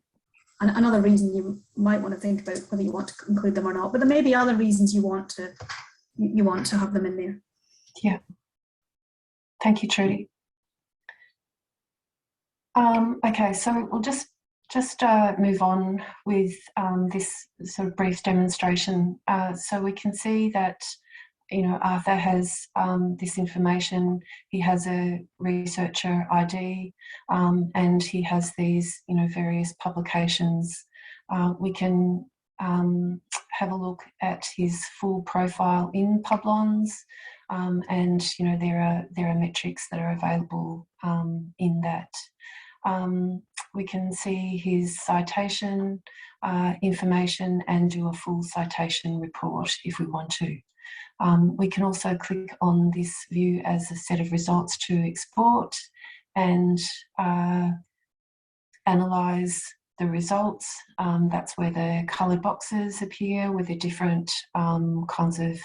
Another reason you might want to think about whether you want to include them or not, but there may be other reasons you want to have them in there. Yeah. Thank you, Trudy. Okay, so we'll just move on with this sort of brief demonstration. So we can see that Arthur has this information. He has a researcher ID, and he has these various publications. We can have a look at his full profile in Publons, and there are metrics that are available in that. We can see his citation information and do a full citation report if we want to. We can also click on this view as a set of results to export and analyse the results. That's where the coloured boxes appear with the different kinds of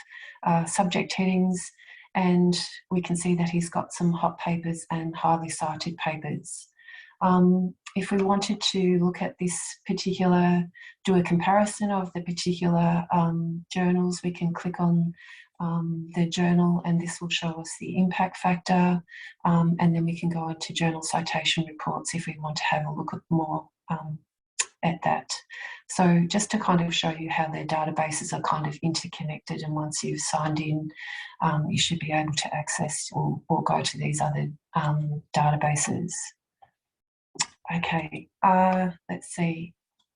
subject headings, and we can see that he's got some hot papers and highly cited papers. If we wanted to look at this particular, do a comparison of the particular journals, we can click on the journal, and this will show us the impact factor, and then we can go into journal citation reports if we want to have a look at more at that. So just to kind of show you how their databases are kind of interconnected, and once you've signed in, you should be able to access or go to these other databases. Okay, let's see,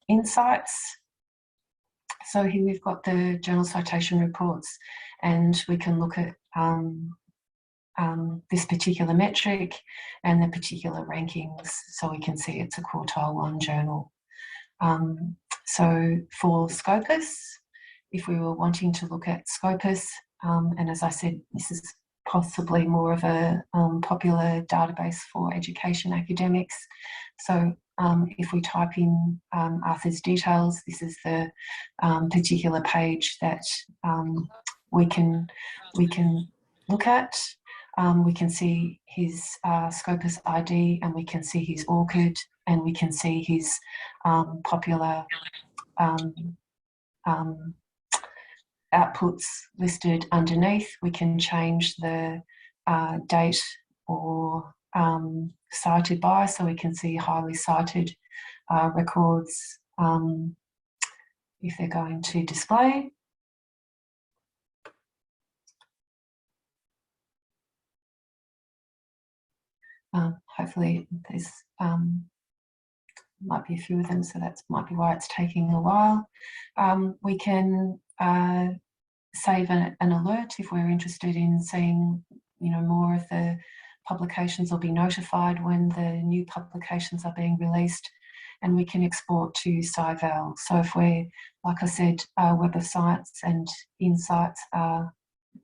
insights. So here we've got the journal citation reports, and we can look at this particular metric and the particular rankings, so we can see it's a quartile 1 journal. So for Scopus, if we were wanting to look at Scopus, and as I said, this is possibly more of a popular database for education academics. So if we type in Arthur's details, this is the particular page that we can look at. We can see his Scopus ID, and we can see his ORCID, and we can see his popular outputs listed underneath. We can change the date or cited by, so we can see highly cited records if they're going to display. Hopefully there's might be a few of them, so that might be why it's taking a while. We can save an alert if we're interested in seeing more of the publications, or be notified when the new publications are being released, and we can export to SciVal. So if we're, like I said, Web of Science and Insights are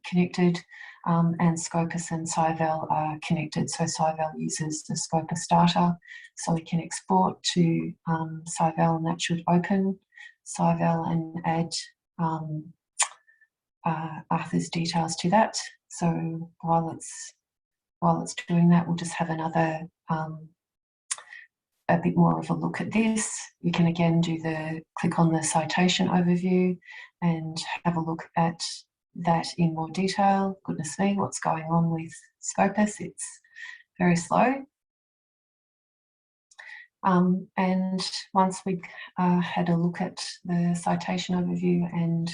connected, and Scopus and SciVal are connected. So SciVal uses the Scopus data, so we can export to SciVal, and that should open SciVal and add Arthur's details to that. So while it's while it's doing that, we'll just have another a bit more of a look at this. You can again click on the citation overview and have a look at that in more detail. Goodness me, what's going on with Scopus? It's very slow. And once we've had a look at the citation overview and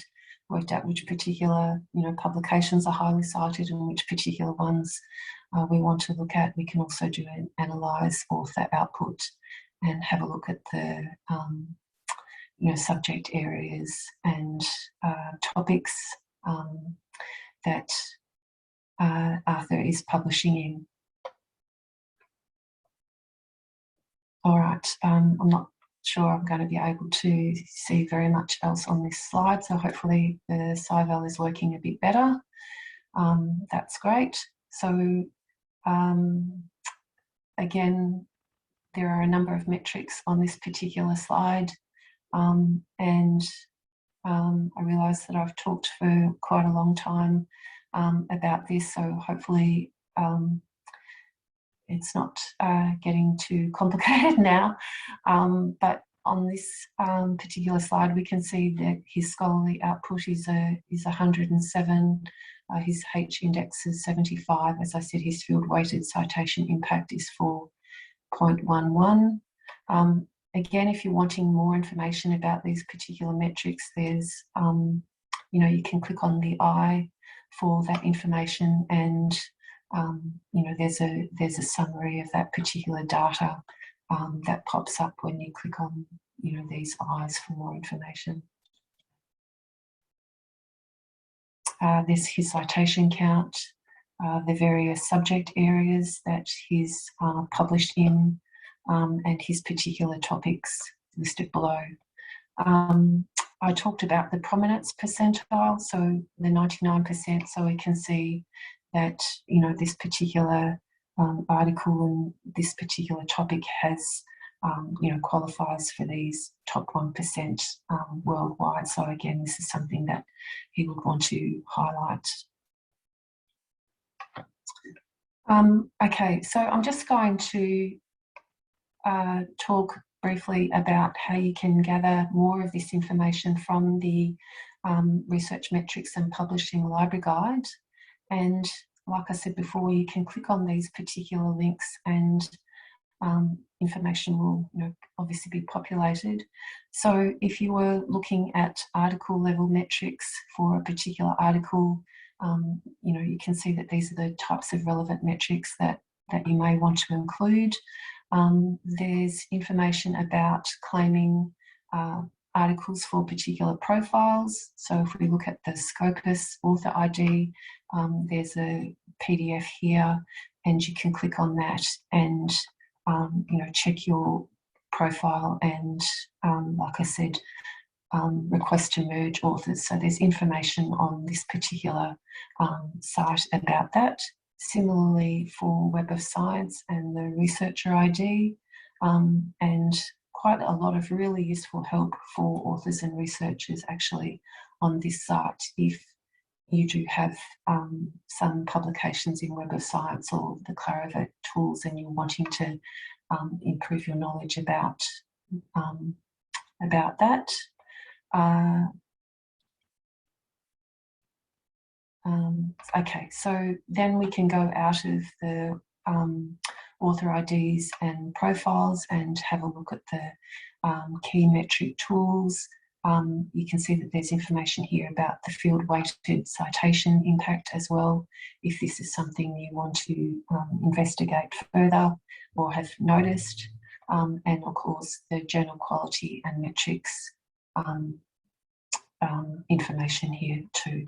worked out which particular publications are highly cited and which particular ones we want to look at, we can also do an analyse author output and have a look at the subject areas and topics that Arthur is publishing in. All right, I'm not sure I'm going to be able to see very much else on this slide, so hopefully the SciVal is working a bit better. That's great. So again, there are a number of metrics on this particular slide, and I realise that I've talked for quite a long time about this, so hopefully it's not getting too complicated now, but on this particular slide we can see that his scholarly output is 107, his H index is 75. As I said, his field weighted citation impact is 4.11. Again, if you're wanting more information about these particular metrics, there's you can click on the I for that information, and there's a summary of that particular data that pops up when you click on these I's for more information. There's his citation count, the various subject areas that he's published in, and his particular topics listed below. I talked about the prominence percentile, so the 99%, so we can see that this particular article and this particular topic has qualifies for these top 1% worldwide. So again, this is something that he would want to highlight. Okay, so I'm just going to talk briefly about how you can gather more of this information from the Research Metrics and Publishing Library Guide. And like I said before, you can click on these particular links and information will obviously be populated. So if you were looking at article level metrics for a particular article, you can see that these are the types of relevant metrics that you may want to include. There's information about claiming articles for particular profiles. So if we look at the Scopus author ID, there's a PDF here, and you can click on that and check your profile and, like I said, request to merge authors. So there's information on this particular site about that. Similarly for Web of Science and the Researcher ID, and quite a lot of really useful help for authors and researchers actually on this site if you do have some publications in Web of Science or the Clarivate tools and you're wanting to improve your knowledge about that. Okay, so then we can go out of the author IDs and profiles and have a look at the key metric tools. You can see that there's information here about the field weighted citation impact as well, if this is something you want to investigate further or have noticed, and of course the journal quality and metrics information here too,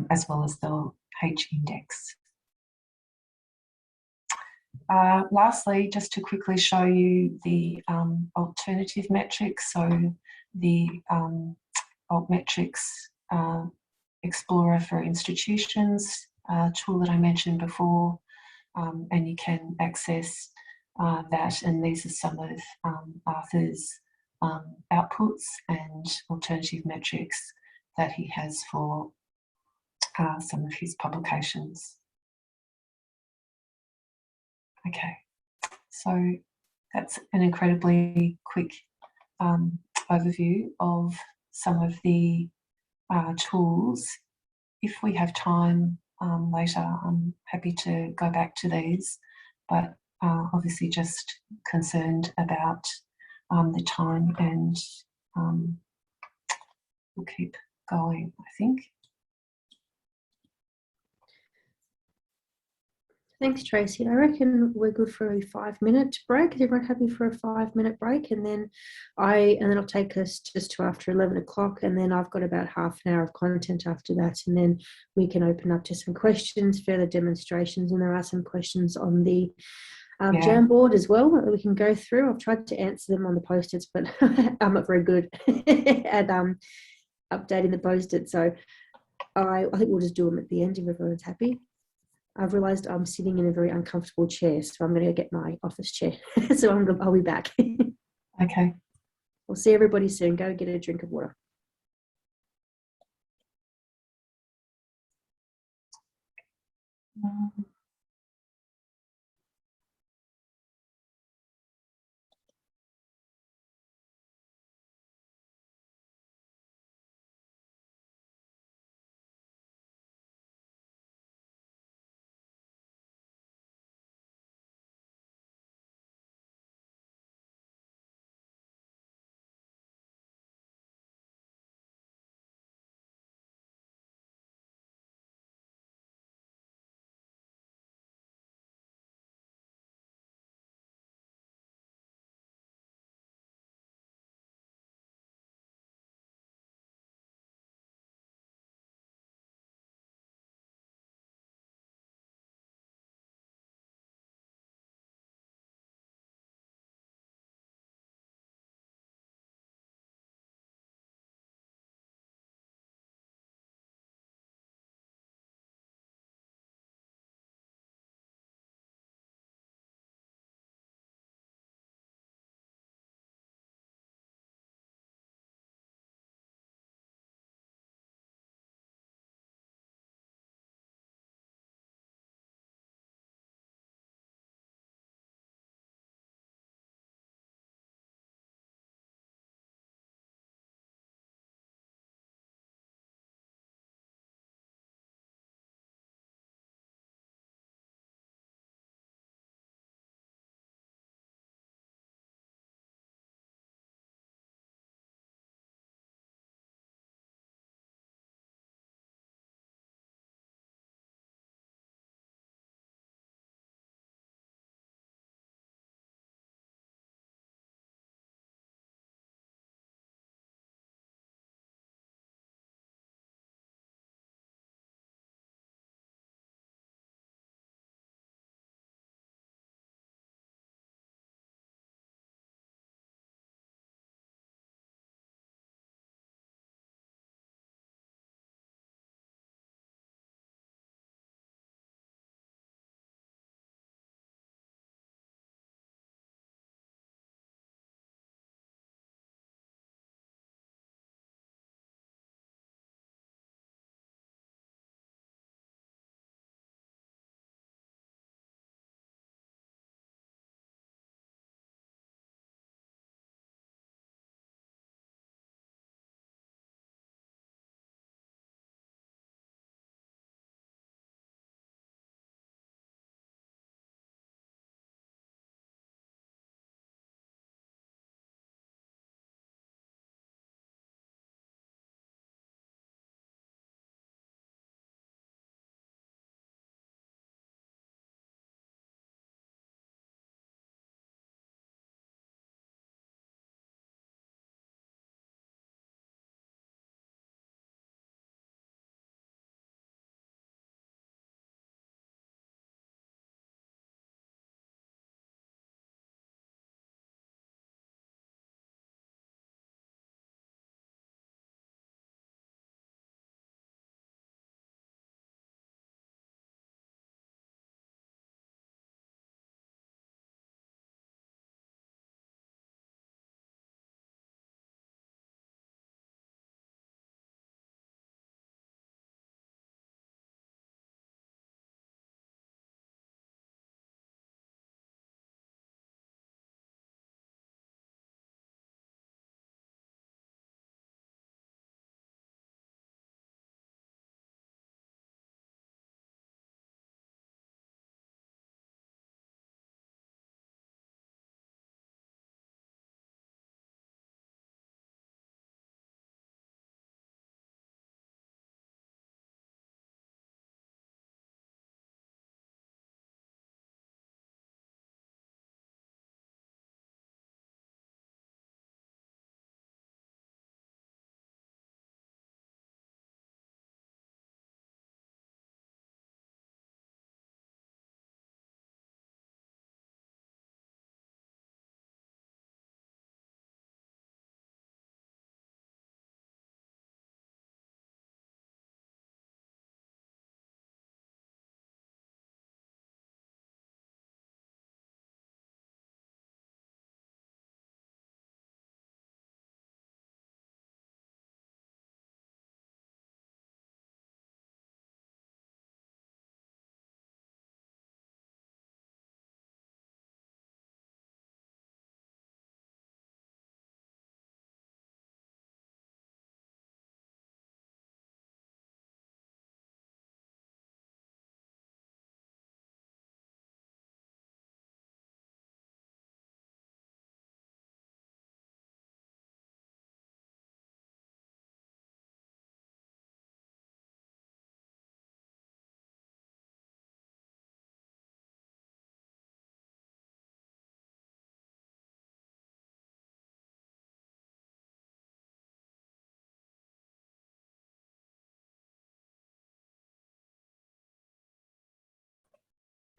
as well as the H index. Lastly, just to quickly show you the alternative metrics, so the Altmetrics Explorer for Institutions tool that I mentioned before, and you can access that, and these are some of Arthur's outputs and alternative metrics that he has for some of his publications. Okay, so that's an incredibly quick overview of some of the tools. If we have time later, I'm happy to go back to these, but obviously just concerned about the time, and we'll keep going, I think. Thanks, Tracy. I reckon we're good for a 5-minute break. Is everyone happy for a 5-minute break? And then I'll take us just to after 11 o'clock, and then I've got about half an hour of content after that, and then we can open up to some questions, further demonstrations, and there are some questions on the Jamboard as well that we can go through. I've tried to answer them on the post-its, but I'm not very good at updating the post-it. So I think we'll just do them at the end if everyone's happy. I've realised I'm sitting in a very uncomfortable chair, so I'm going to go get my office chair. So I'll be back. Okay. We'll see everybody soon. Go get a drink of water.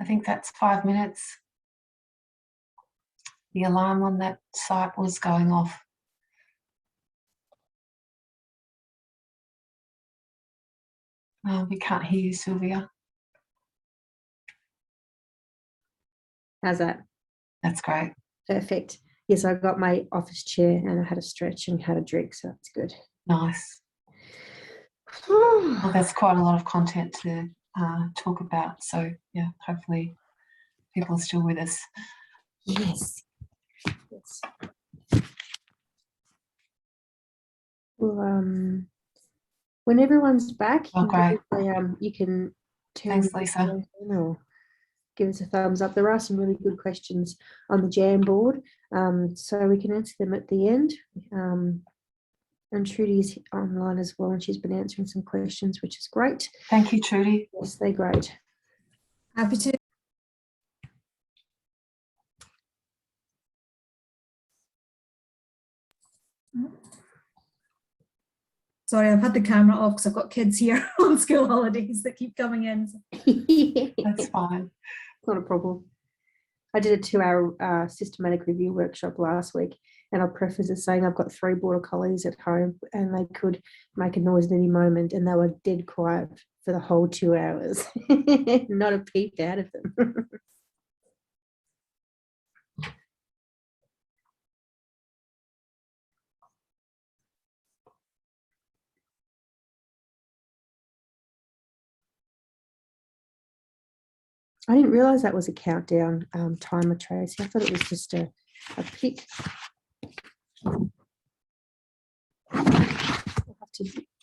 I think that's 5 minutes. The alarm on that site was going off. We can't hear you, Sylvia. How's that? That's great. Perfect. Yes, I got my office chair and I had a stretch and had a drink, so that's good. Nice. Well, that's quite a lot of content to talk about. So, yeah, hopefully people are still with us. Yes. Yes. Well, when everyone's back, Oh, great. you can turn Thanks, Lisa. or give us a thumbs up. There are some really good questions on the Jamboard, so we can answer them at the end. And Trudy's online as well, and she's been answering some questions, which is great. Thank you, Trudy. Yes, they're great. Happy to. Sorry, I've had the camera off because I've got kids here on school holidays that keep coming in. That's fine. Not a problem. I did a 2-hour systematic review workshop last week, and I'll preface it saying I've got 3 border collies at home and they could make a noise at any moment, and they were dead quiet for the whole 2 hours. Not a peep out of them. I didn't realise that was a countdown timer, Tracy. I thought it was just a pick.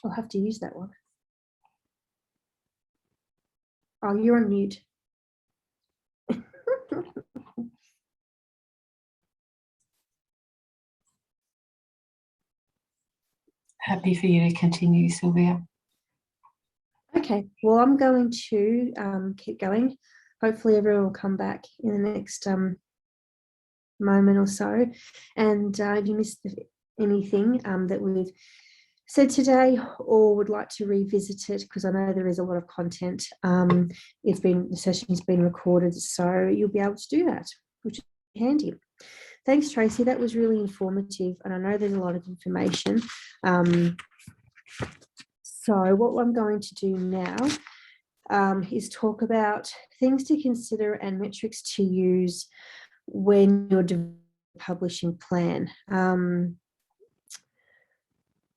I'll have to use that one. Oh, you're on mute. Happy for you to continue, Sylvia. Okay, well, I'm going to keep going. Hopefully everyone will come back in the next moment or so. And if you missed anything that we've said today or would like to revisit it, because I know there is a lot of content, the session's been recorded, so you'll be able to do that, which is handy. Thanks, Tracy. That was really informative, and I know there's a lot of information. So what I'm going to do now is talk about things to consider and metrics to use when you're developing a publishing plan.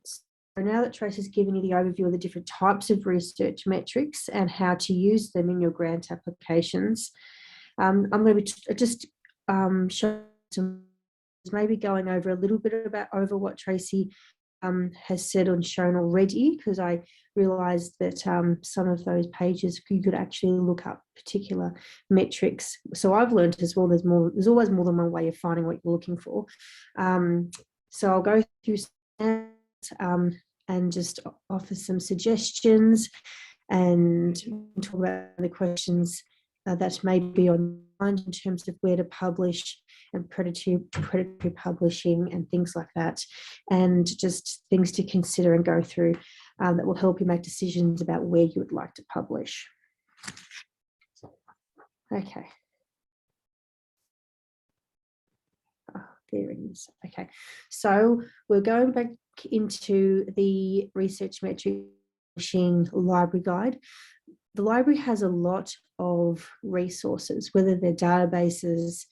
So now that Tracy's given you the overview of the different types of research metrics and how to use them in your grant applications, I'm going to be just showing some, maybe going over a little bit over what Tracy has said and shown already, because I realised that some of those pages you could actually look up particular metrics. So I've learned as well, there's always more than one way of finding what you're looking for. So I'll go through and just offer some suggestions and talk about the questions that may be on mind in terms of where to publish and predatory publishing and things like that, and just things to consider and go through that will help you make decisions about where you would like to publish. Okay. There it is. Okay, so we're going back into the research metric publishing library guide. The library has a lot of resources, whether they're databases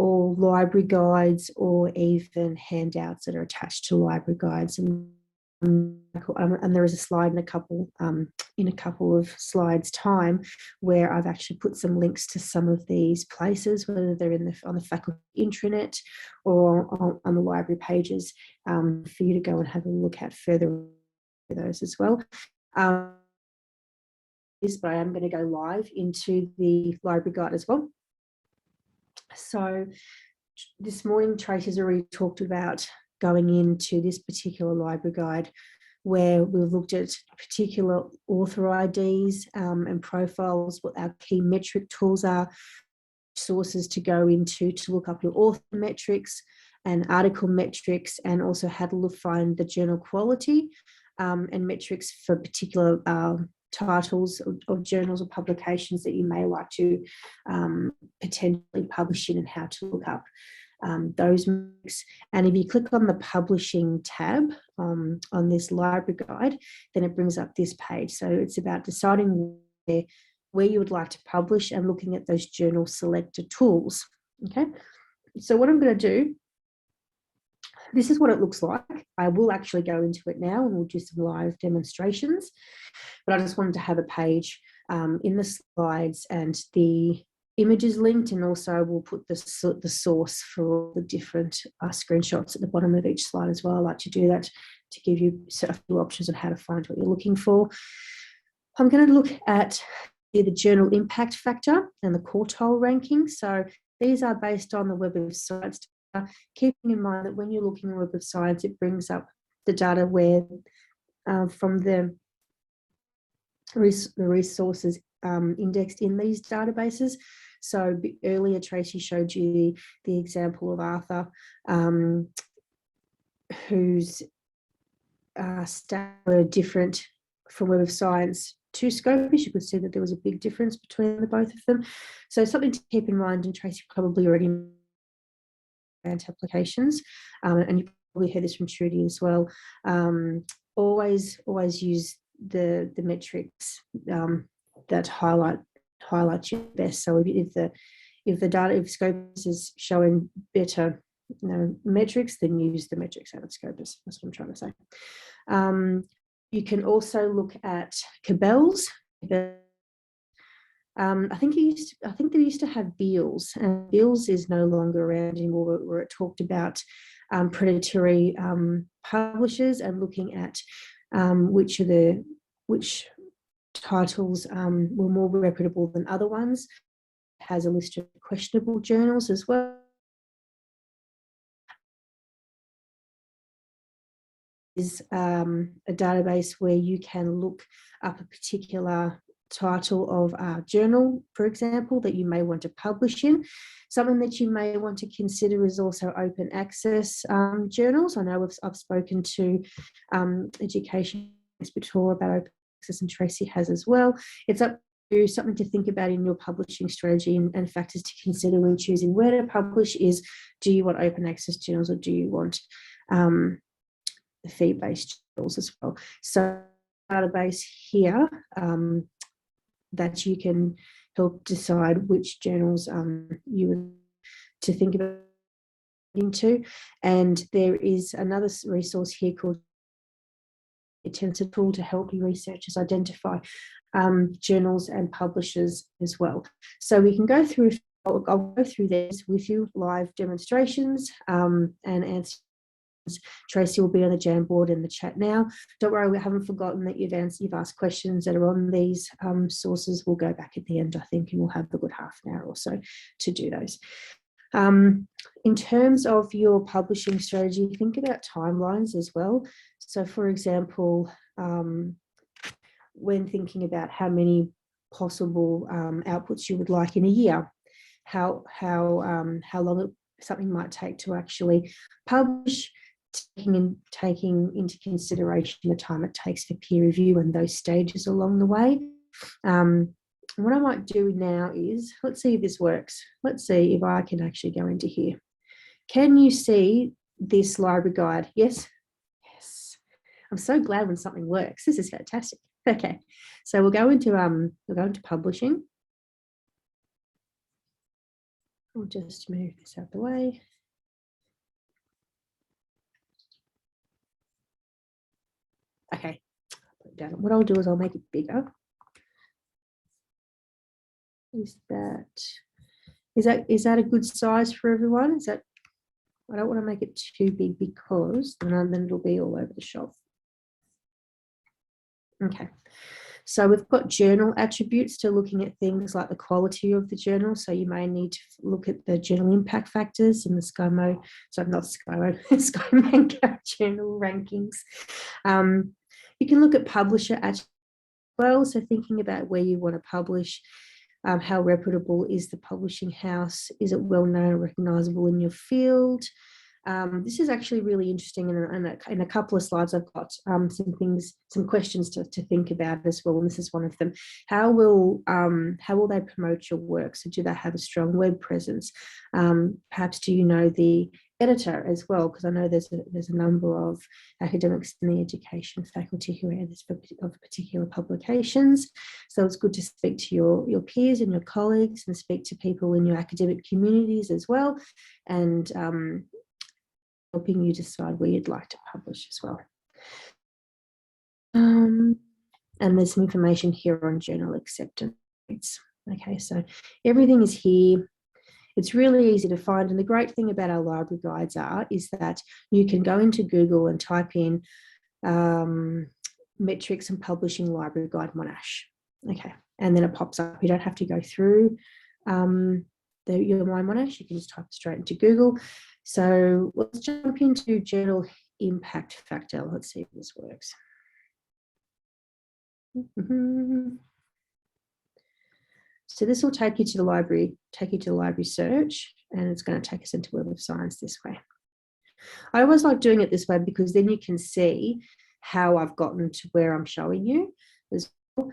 or library guides or even handouts that are attached to library guides. And there is a slide in a couple of slides time where I've actually put some links to some of these places, whether they're on the faculty intranet or on the library pages, for you to go and have a look at further those as well. But I am going to go live into the library guide as well. So this morning, Tracy's already talked about going into this particular library guide where we've looked at particular author IDs and profiles, what our key metric tools are, sources to go into to look up your author metrics and article metrics, and also how to find the journal quality and metrics for particular titles of journals or publications that you may like to potentially publish in, and how to look up those metrics. And if you click on the publishing tab on this library guide, then it brings up this page. So it's about deciding where you would like to publish and looking at those journal selector tools. Okay, so what I'm going to do, this is what it looks like. I will actually go into it now and we'll do some live demonstrations, but I just wanted to have a page in the slides and the images linked, and also we'll put the source for all the different screenshots at the bottom of each slide as well. I like to do that to give you a few options on how to find what you're looking for. I'm going to look at the journal impact factor and the quartile ranking. So these are based on the Web of Science data, keeping in mind that when you're looking at Web of Science, it brings up the data where from the resources indexed in these databases. So earlier Tracy showed you the example of Arthur, whose stats were different from Web of Science to Scopus. You could see that there was a big difference between the both of them. So something to keep in mind, and Tracy probably already applications, and you probably heard this from Trudy as well. Always use the metrics that highlight you best. So if Scopus is showing better metrics, then use the metrics out of Scopus. That's what I'm trying to say. You can also look at Cabell's. I think they used to have Beals, and Beals is no longer around anymore, where it talked about predatory publishers and looking at which titles were more reputable than other ones. It has a list of questionable journals as well. Is a database where you can look up a particular title of a journal, for example, that you may want to publish in. Something that you may want to consider is also open access journals. I know I've spoken to Education before about open access, and Tracy has as well. It's up to something to think about in your publishing strategy, and factors to consider when choosing where to publish is, do you want open access journals or do you want the fee-based journals as well? So database here that you can help decide which journals you would to think about into. And there is another resource here called Tensor Tool to help you researchers identify journals and publishers as well. So we can go through, I'll go through this with you, live demonstrations and answer. Tracy will be on the Jamboard in the chat now. Don't worry, we haven't forgotten that you've asked questions that are on these sources. We'll go back at the end, I think, and we'll have a good half an hour or so to do those. In terms of your publishing strategy, think about timelines as well. So, for example, when thinking about how many possible outputs you would like in a year, how long something might take to actually publish, taking into consideration the time it takes for peer review and those stages along the way. What I might do now is, let's see if this works. Let's see if I can actually go into here. Can you see this library guide? Yes? Yes. I'm so glad when something works. This is fantastic. Okay, so we'll go into publishing. I'll just move this out of the way. Okay, put it down. What I'll do is I'll make it bigger. Is that a good size for everyone? Is that, I don't want to make it too big because then it'll be all over the shelf. Okay, so we've got journal attributes to looking at things like the quality of the journal. So you may need to look at the journal impact factors in the SCIMO, sorry, not SCIMO, SCIMango journal rankings. You can look at publisher attributes as well. So thinking about where you want to publish, how reputable is the publishing house? Is it well known and recognisable in your field? This is actually really interesting, and in a couple of slides I've got some questions to think about as well, and this is one of them. How will they promote your work? So do they have a strong web presence? Perhaps do you know the editor as well, because I know there's a number of academics in the education faculty who are editors of particular publications. So it's good to speak to your peers and your colleagues and speak to people in your academic communities as well, and helping you decide where you'd like to publish as well. And there's some information here on journal acceptance rates. Okay, so everything is here. It's really easy to find, and the great thing about our library guides is that you can go into Google and type in metrics and publishing library guide Monash. Okay, and then it pops up. You don't have to go through your My Monash. You can just type it straight into Google. So let's jump into journal impact factor. Let's see if this works. So this will take you to the library search, and it's going to take us into Web of Science this way. I always like doing it this way because then you can see how I've gotten to where I'm showing you as well.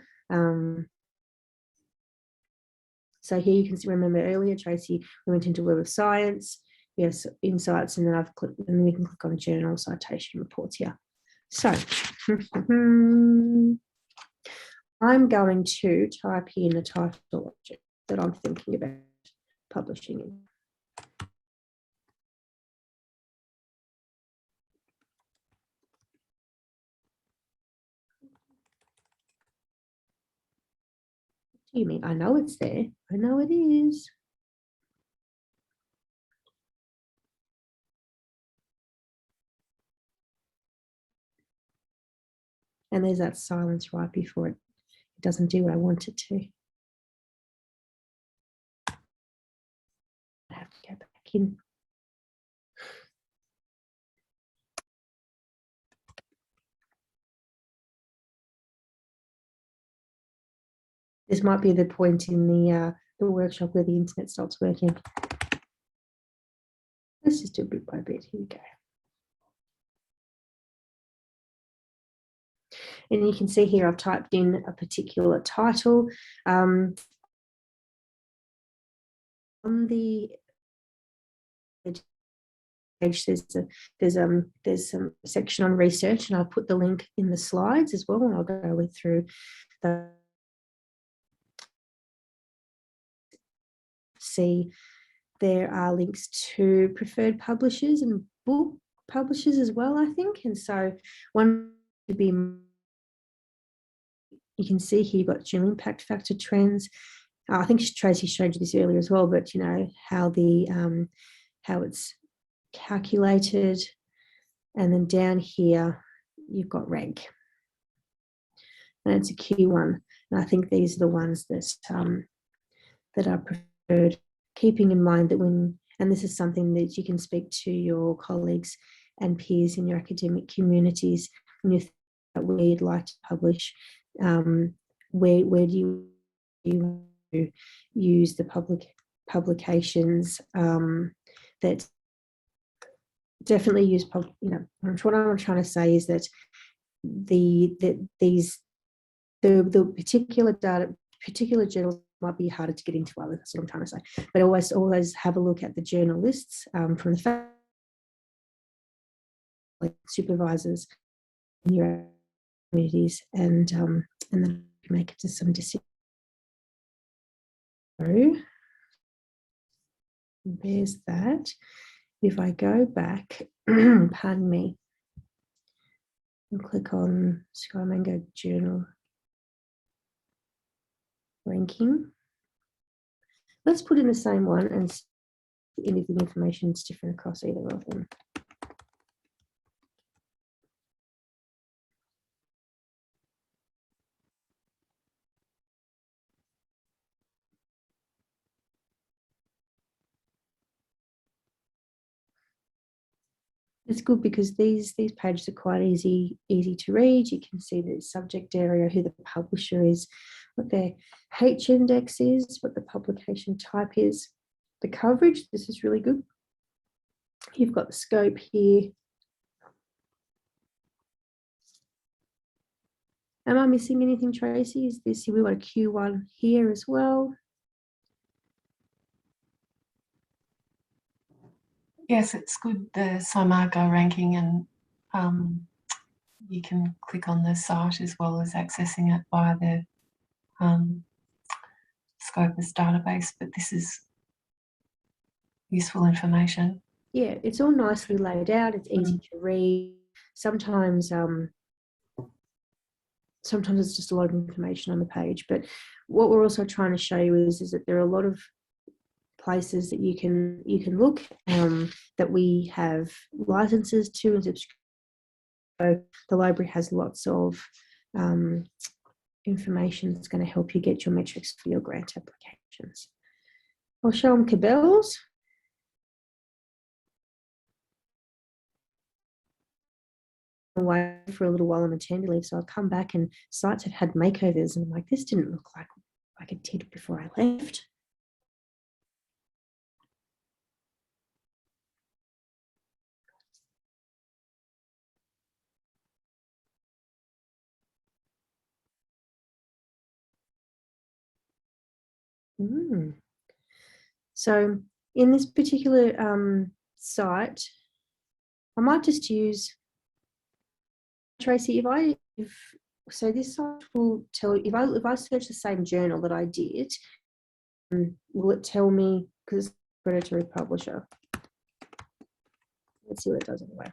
So here you can see, remember earlier, Tracy, we went into Web of Science, yes, Insights, and then I've clicked, and then we can click on Journal Citation Reports here. So I'm going to type in the title object that I'm thinking about publishing in. What do you mean? I know it's there. I know it is. And there's that silence right before it doesn't do what I want it to. I have to go back in. This might be the point in the workshop where the internet stops working. Let's just do it bit by bit. Here we go. And you can see here I've typed in a particular title. On the page, there's some section on research, and I'll put the link in the slides as well, and I'll go through the see there are links to preferred publishers and book publishers as well, I think. And so one to be, you can see here you've got journal impact factor trends. I think Tracy showed you this earlier as well, but you know how the how it's calculated, and then down here you've got rank, and it's a key one. And I think these are the ones that that are preferred, keeping in mind that when, and this is something that you can speak to your colleagues and peers in your academic communities when you think about where you'd like to publish, where do you use the publications that definitely use, you know, what I'm trying to say is that the particular journals might be harder to get into others. That's what I'm trying to say. But always have a look at the journal lists from the supervisors in your communities, and then make it to some decisions. So there's that. If I go back, pardon me, and click on SkyMango Journal ranking, let's put in the same one and see if the information is different across either of them. It's good because these pages are quite easy to read. You can see the subject area, who the publisher is, what their H index is, what the publication type is, the coverage. This is really good. You've got the scope here. Am I missing anything, Tracy? Is this, we've got a Q1 here as well. Yes, it's good, the SCIMARCA ranking, and you can click on the site as well as accessing it via the Scopus database, but this is useful information. Yeah, it's all nicely laid out. It's easy to read. Sometimes it's just a lot of information on the page, but what we're also trying to show you is that there are a lot of places that you can look that we have licenses to and subscribe. So the library has lots of information that's going to help you get your metrics for your grant applications. I'll show them Cabell's. Away for a little while on maternity leave, so I've come back and sites have had makeovers, and I'm like, this didn't look like it did before I left. So in this particular site, I might just use, Tracy, so this site will tell, if I search the same journal that I did, will it tell me, because it's a predatory publisher. Let's see what it does anyway.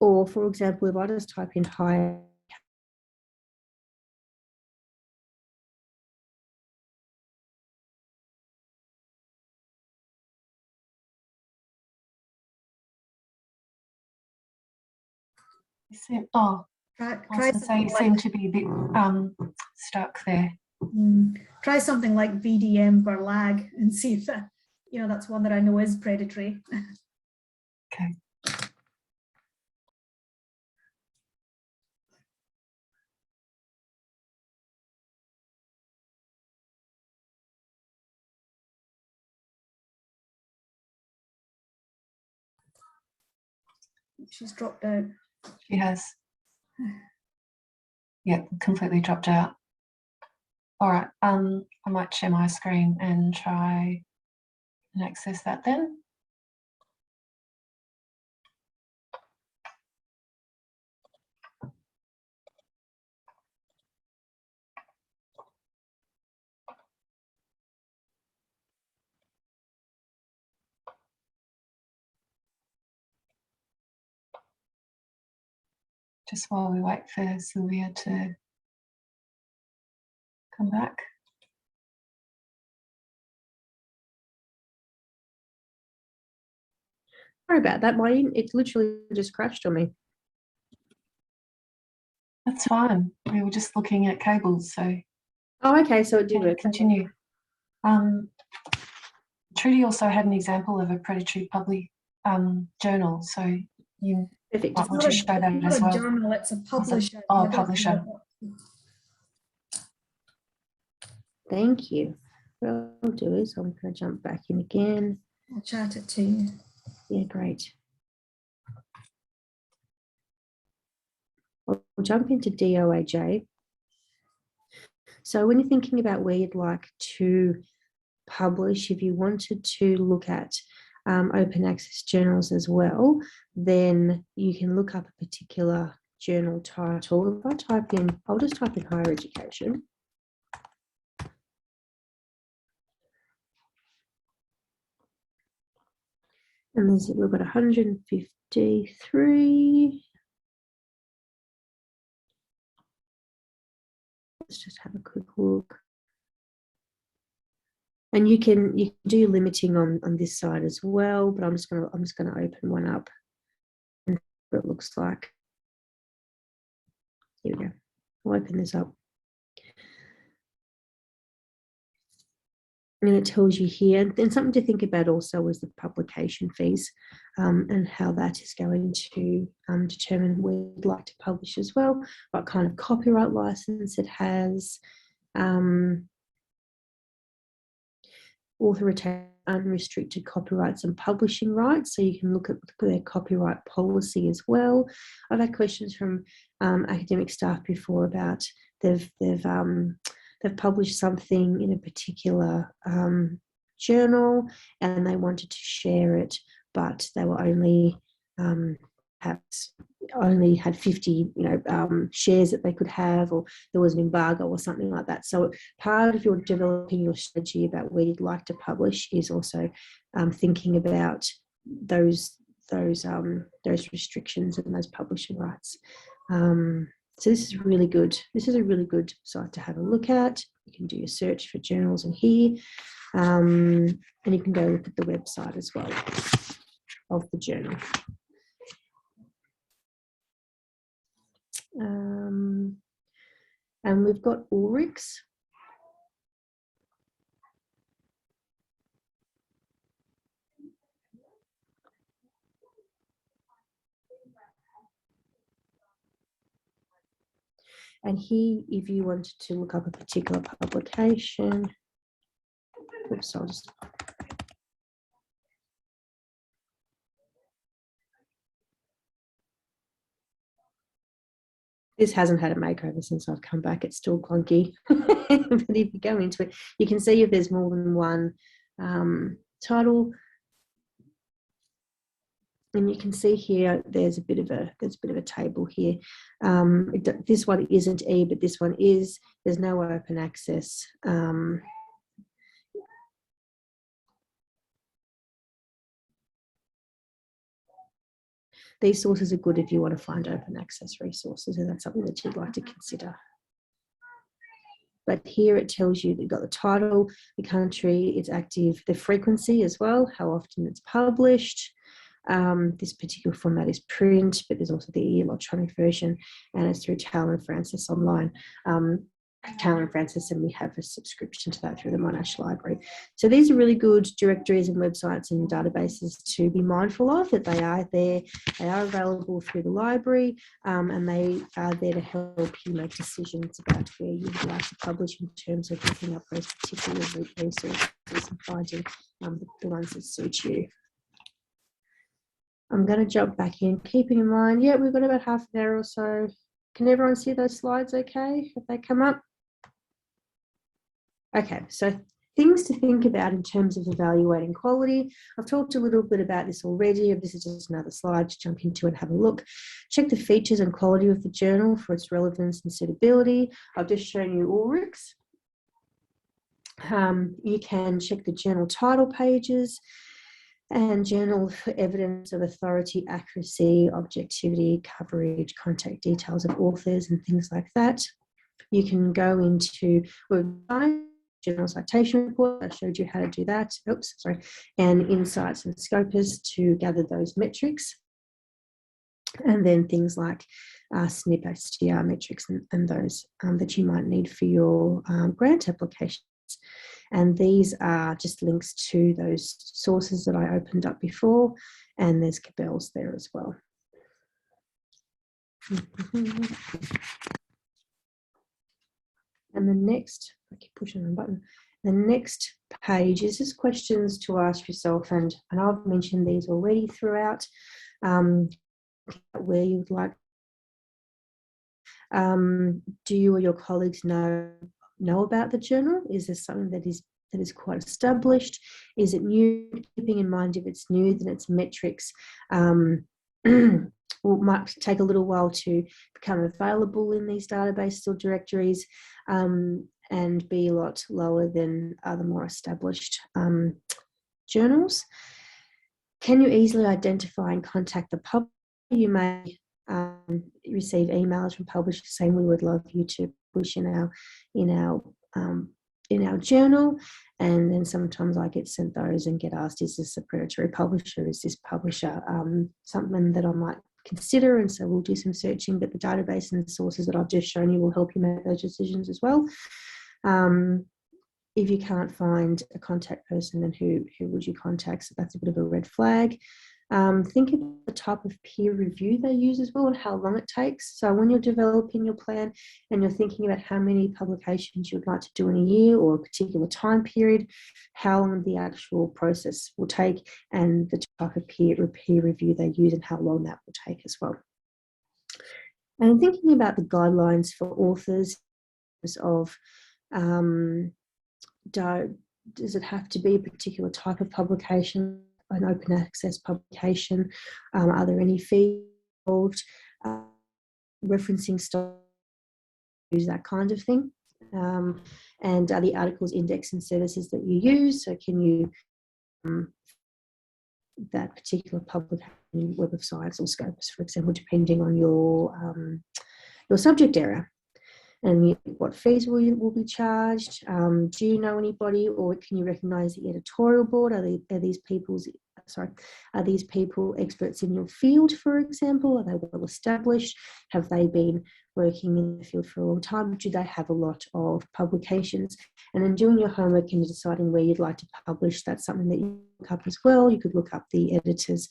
Or for example, if I just type in higher, Oh, I was going to say you seem to be a bit stuck there. Try something like VDM Berlag and see if that, that's one that I know is predatory. Okay. She's dropped out. She has. Yeah, completely dropped out. All right, I might share my screen and try and access that then. Just while we wait for Sylvia to come back. sorry about that, it literally just crashed on me. That's fine. We were just looking at cables, so. Oh, okay, so it did work. Continue. Trudy also had an example of a predatory public journal, so you Perfect. might want to show that as well. It's not a journal, it's a publisher. Oh, a publisher. Thank you. What I'll do is I'm going to jump back in again. I'll chat it to you. Yeah, great. I'll jump into DOAJ. So when you're thinking about where you'd like to publish, if you wanted to look at open access journals as well, then you can look up a particular journal title. If I type in, I'll just type in higher education. And we've got 153. Let's just have a quick look. And you can do limiting on this side as well, but I'm just gonna open one up and see what it looks like. Here we go. I'll open this up. And it tells you here, and something to think about also is the publication fees and how that is going to determine where you'd like to publish as well, what kind of copyright license it has, author retained unrestricted copyrights and publishing rights, so you can look at their copyright policy as well. I've had questions from academic staff before about they've published something in a particular journal and they wanted to share it, but they were only perhaps only had 50 shares that they could have, or there was an embargo or something like that. So part of your developing your strategy about where you'd like to publish is also thinking about those restrictions and those publishing rights. So this is really good. This is a really good site to have a look at. You can do your search for journals in here, and you can go look at the website as well of the journal. And we've got Ulrichs. And here, if you wanted to look up a particular publication, oops, I'll just. This hasn't had a makeover since I've come back. It's still clunky. But if you go into it, you can see if there's more than one title. And you can see here, there's a bit of a table here. This one isn't E, but this one is. There's no open access. These sources are good if you want to find open access resources, and that's something that you'd like to consider. But here it tells you that you've got the title, the country, it's active, the frequency as well, how often it's published. This particular format is print, but there's also the electronic version, and it's through Talon Francis online. Talon Francis, and we have a subscription to that through the Monash Library. So these are really good directories and websites and databases to be mindful of, that they are there, they are available through the library, and they are there to help you make decisions about where you would like to publish in terms of looking up those particular resources and finding the ones that suit you. I'm going to jump back in, keeping in mind, yeah, we've got about half an hour or so. Can everyone see those slides okay? Have they come up? Okay, so things to think about in terms of evaluating quality. I've talked a little bit about this already. This is just another slide to jump into and have a look. Check the features and quality of the journal for its relevance and suitability. I've just shown you Ulrichs. You can check the journal title pages and journal for evidence of authority, accuracy, objectivity, coverage, contact details of authors and things like that. You can go into journal citation report. I showed you how to do that. Oops, sorry. And insights and Scopus to gather those metrics. And then things like SNP, STR metrics and those that you might need for your grant applications. And these are just links to those sources that I opened up before, and there's Cabell's there as well. And the next, I keep pushing the button, the next page is just questions to ask yourself, and I've mentioned these already throughout, where you would like. Do you or your colleagues know about the journal? Is there something that is quite established? Is it new? Keeping in mind, if it's new, then its metrics might take a little while to become available in these databases or directories, and be a lot lower than other more established journals. Can you easily identify and contact the publisher? You may receive emails from publishers saying, we would love you to push in our journal, and then sometimes I get sent those and get asked, is this a predatory publisher? Is this publisher something that I might consider? And so we'll do some searching, but the database and the sources that I've just shown you will help you make those decisions as well. If you can't find a contact person, then who would you contact? So that's a bit of a red flag. Think about the type of peer review they use as well and how long it takes. So when you're developing your plan and you're thinking about how many publications you'd like to do in a year or a particular time period, how long the actual process will take and the type of peer review they use and how long that will take as well. And thinking about the guidelines for authors of does it have to be a particular type of publication, an open access publication? Are there any fees involved? Referencing styles, that kind of thing. And are the articles indexed in services that you use? So can you that particular publication in Web of Science or Scopus, for example, depending on your subject area? And what fees will be charged? Do you know anybody, or can you recognise the editorial board? Are these people experts in your field, for example? Are they well established? Have they been working in the field for a long time? Do they have a lot of publications? And then doing your homework and deciding where you'd like to publish, that's something that you look up as well. You could look up the editors,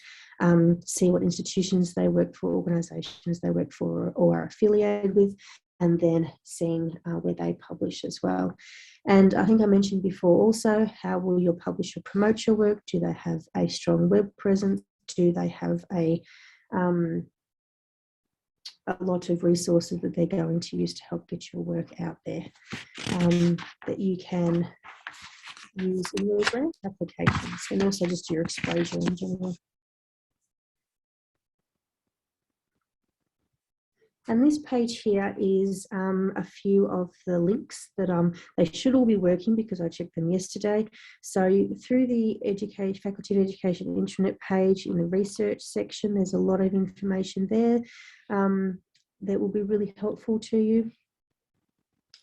see what institutions they work for, organisations they work for or are affiliated with, and then seeing where they publish as well. And I think I mentioned before also, how will your publisher promote your work? Do they have a strong web presence? Do they have a lot of resources that they're going to use to help get your work out there that you can use in your grant applications, and also just your exposure in general. And this page here is a few of the links that they should all be working because I checked them yesterday. So through the Faculty of Education intranet page in the research section, there's a lot of information there that will be really helpful to you.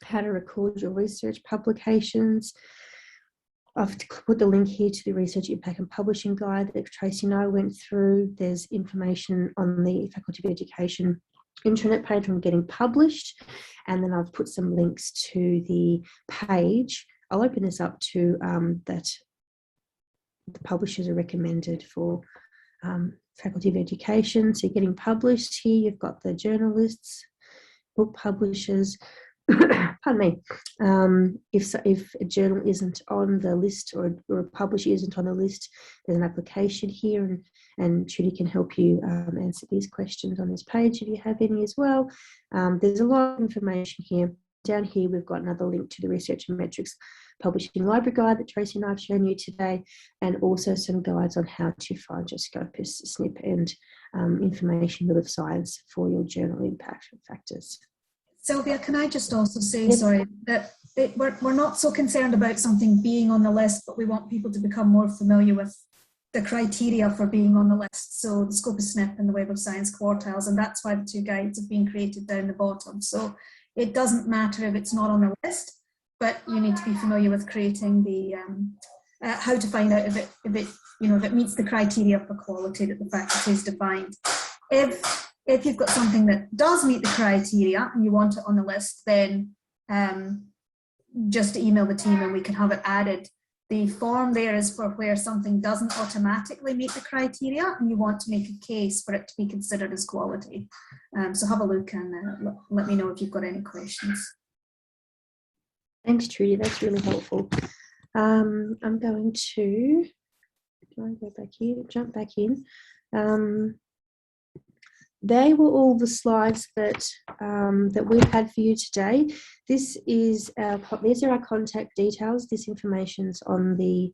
How to record your research publications. I've put the link here to the Research Impact and Publishing Guide that Tracy and I went through. There's information on the Faculty of Education intranet page on getting published, and then I've put some links to the page. I'll open this up to that the publishers are recommended for Faculty of Education. So getting published here, you've got the journalists, book publishers. Pardon me. If a journal isn't on the list or a publisher isn't on the list, there's an application here, and Trudy can help you answer these questions on this page if you have any as well. There's a lot of information here. Down here, we've got another link to the Research and Metrics Publishing Library Guide that Tracy and I have shown you today, and also some guides on how to find your Scopus, SNP, and information Web of Science for your journal impact factors. Sylvia, can I just also say, sorry, that we're not so concerned about something being on the list, but we want people to become more familiar with the criteria for being on the list. So the Scopus SNP and the Web of Science quartiles, and that's why the two guides have been created down the bottom. So it doesn't matter if it's not on the list, but you need to be familiar with creating the how to find out if it meets the criteria for quality that the faculty has defined. If you've got something that does meet the criteria and you want it on the list, then just email the team and we can have it added. The form there is for where something doesn't automatically meet the criteria and you want to make a case for it to be considered as quality. So have a look and let me know if you've got any questions. Thanks, Trudy. That's really helpful. I'm going to go back here, jump back in. They were all the slides that that we've had for you today. These are our contact details. This information's on the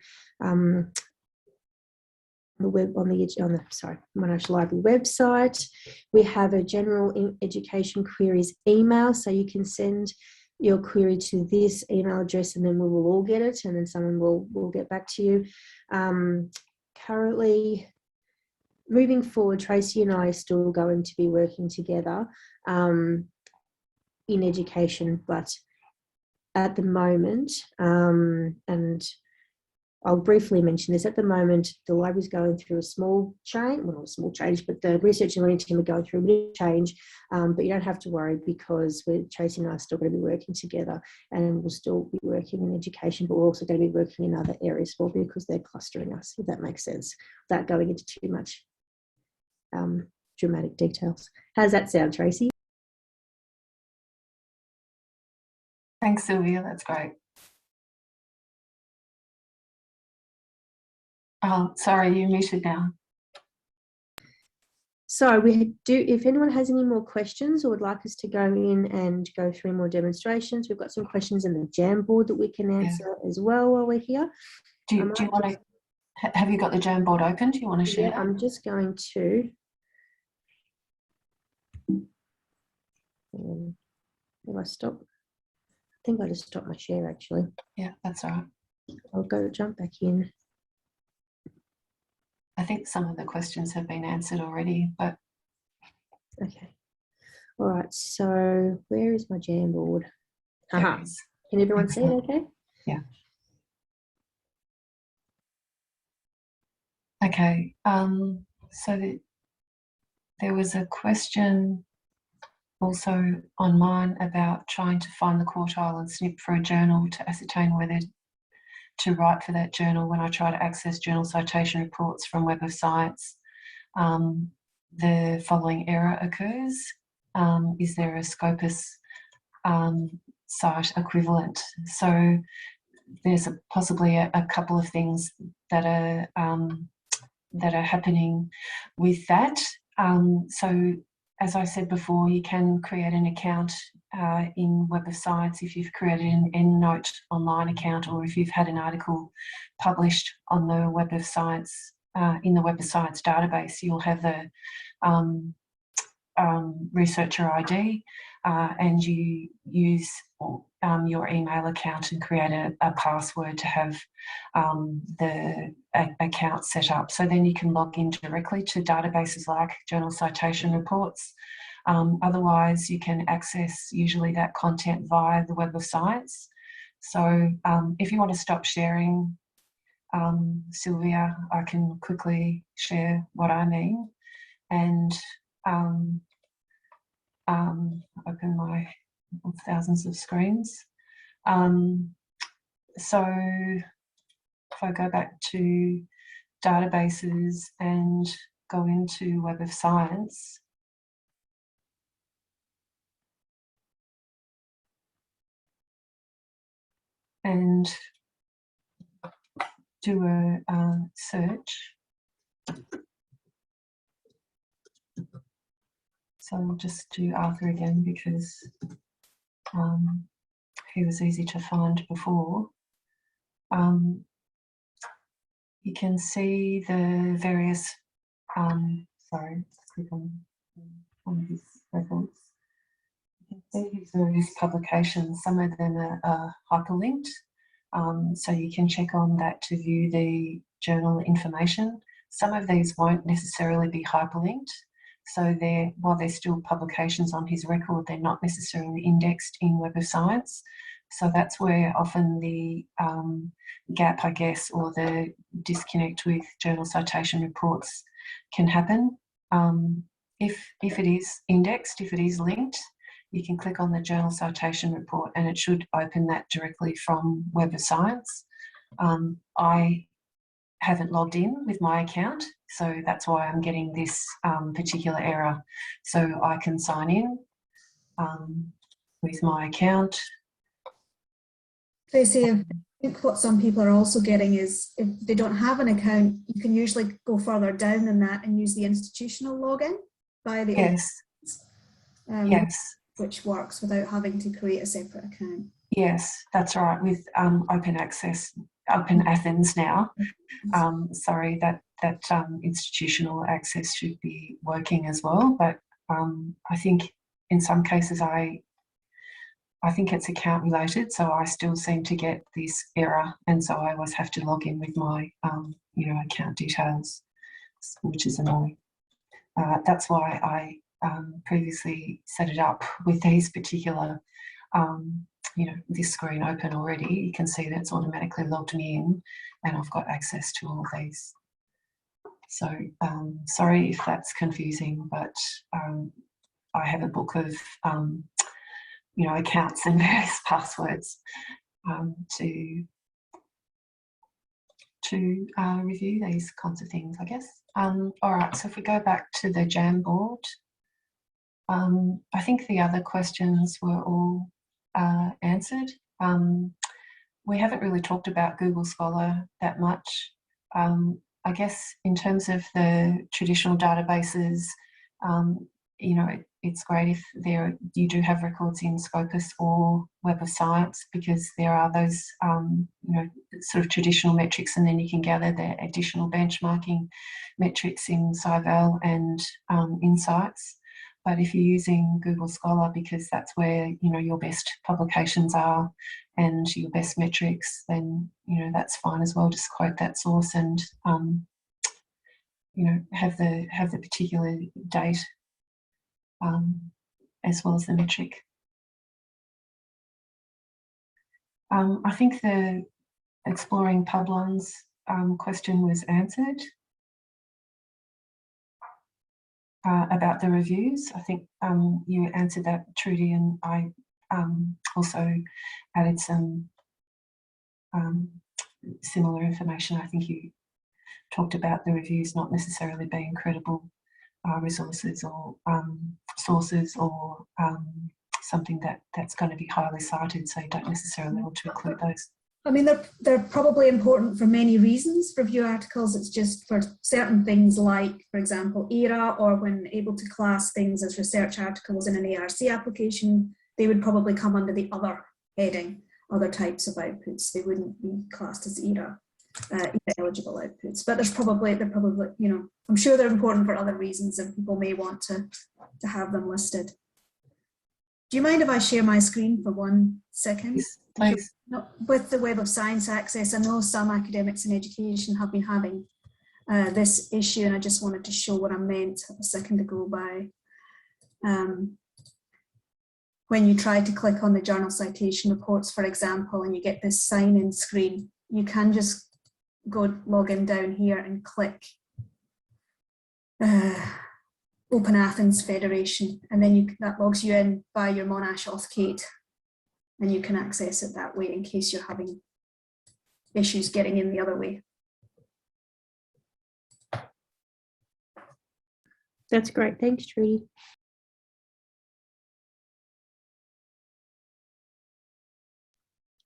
Monash Library website. We have a general education queries email, so you can send your query to this email address, and then we will all get it, and then someone will get back to you. Currently, moving forward, Tracy and I are still going to be working together in education, but at the moment, and I'll briefly mention this, at the moment, the library's going through a small change, well, not a small change, but the research and learning team are going through a bit of change, but you don't have to worry because Tracy and I are still going to be working together, and we'll still be working in education, but we're also going to be working in other areas as well because they're clustering us, if that makes sense, without going into too much dramatic details. How does that sound, Tracy? Thanks, Sylvia. That's great. Sorry, you're muted now. So we do, if anyone has any more questions or would like us to go in and go through more demonstrations, we've got some questions in the Jamboard that we can answer as well while we're here. Do you want to, have you got the Jamboard open? Do you want to share? Yeah, I'm just going to. Will I stop? I think I just stopped my share actually. Yeah, that's all right. I'll go jump back in. I think some of the questions have been answered already, but. Okay. All right, so where is my Jamboard? There it is. Can everyone see it okay? Yeah. Okay, so there was a question also on mine about trying to find the quartile and snip for a journal to ascertain whether to write for that journal when I try to access journal citation reports from Web of Science. The following error occurs. Is there a Scopus site equivalent? So there's possibly a couple of things that are happening with that. So as I said before, you can create an account in Web of Science if you've created an EndNote online account, or if you've had an article published on the Web of Science, in the Web of Science database. You'll have the researcher ID and you use your email account and create a password to have the account set up. So then you can log in directly to databases like Journal Citation Reports. Otherwise, you can access usually that content via the Web of Science. So if you want to stop sharing, Sylvia, I can quickly share what I mean and open my thousands of screens. So if I go back to databases and go into Web of Science, and do a search. So I'll just do Arthur again because he was easy to find before. You can see the various, sorry, let's click on his reference. You can see his various publications. Some of them are hyperlinked. So you can check on that to view the journal information. Some of these won't necessarily be hyperlinked. So while they're still publications on his record, they're not necessarily indexed in Web of Science. So that's where often the gap, I guess, or the disconnect with journal citation reports can happen. If it is indexed, if it is linked, you can click on the journal citation report and it should open that directly from Web of Science. I haven't logged in with my account, so that's why I'm getting this particular error. So I can sign in with my account. Tracy, I think what some people are also getting is if they don't have an account, you can usually go further down than that and use the institutional login via the yes, which works without having to create a separate account. Yes, that's right, with Open Access, Open Athens now. Sorry, that institutional access should be working as well, but I think in some cases I think it's account related, so I still seem to get this error, and so I always have to log in with my account details, which is annoying. That's why I previously set it up with these particular, this screen open already. You can see that it's automatically logged me in and I've got access to all of these. So sorry if that's confusing, but I have a book of accounts and various passwords to to review these kinds of things, I guess. All right, so if we go back to the Jamboard, I think the other questions were all answered. We haven't really talked about Google Scholar that much. I guess in terms of the traditional databases, you know, it's great if you do have records in Scopus or Web of Science, because there are those, you know, sort of traditional metrics, and then you can gather the additional benchmarking metrics in SciVal and Insights. But if you're using Google Scholar, because that's where, you know, your best publications are and your best metrics, then, you know, that's fine as well. Just quote that source and, you know, have the particular date as well as the metric. I think the exploring Publons question was answered. About the reviews, I think you answered that, Trudy, and I also added some similar information. I think you talked about the reviews not necessarily being credible resources or sources, or something that's going to be highly cited, so you don't necessarily want to include those. I mean, they're probably important for many reasons. Review articles, it's just for certain things like, for example, ERA, or when able to class things as research articles in an ARC application, they would probably come under the other heading, other types of outputs. They wouldn't be classed as ERA eligible outputs. But they're probably, you know, I'm sure they're important for other reasons, and people may want to have them listed. Do you mind if I share my screen for 1 second? Please. With the Web of Science access, I know some academics in education have been having this issue, and I just wanted to show what I meant a second ago by when you try to click on the journal citation reports, for example, and you get this sign-in screen, you can just go log in down here and click Open Athens Federation, and then that logs you in by your Monash Authkate, and you can access it that way in case you're having issues getting in the other way. That's great. Thanks, Trudy.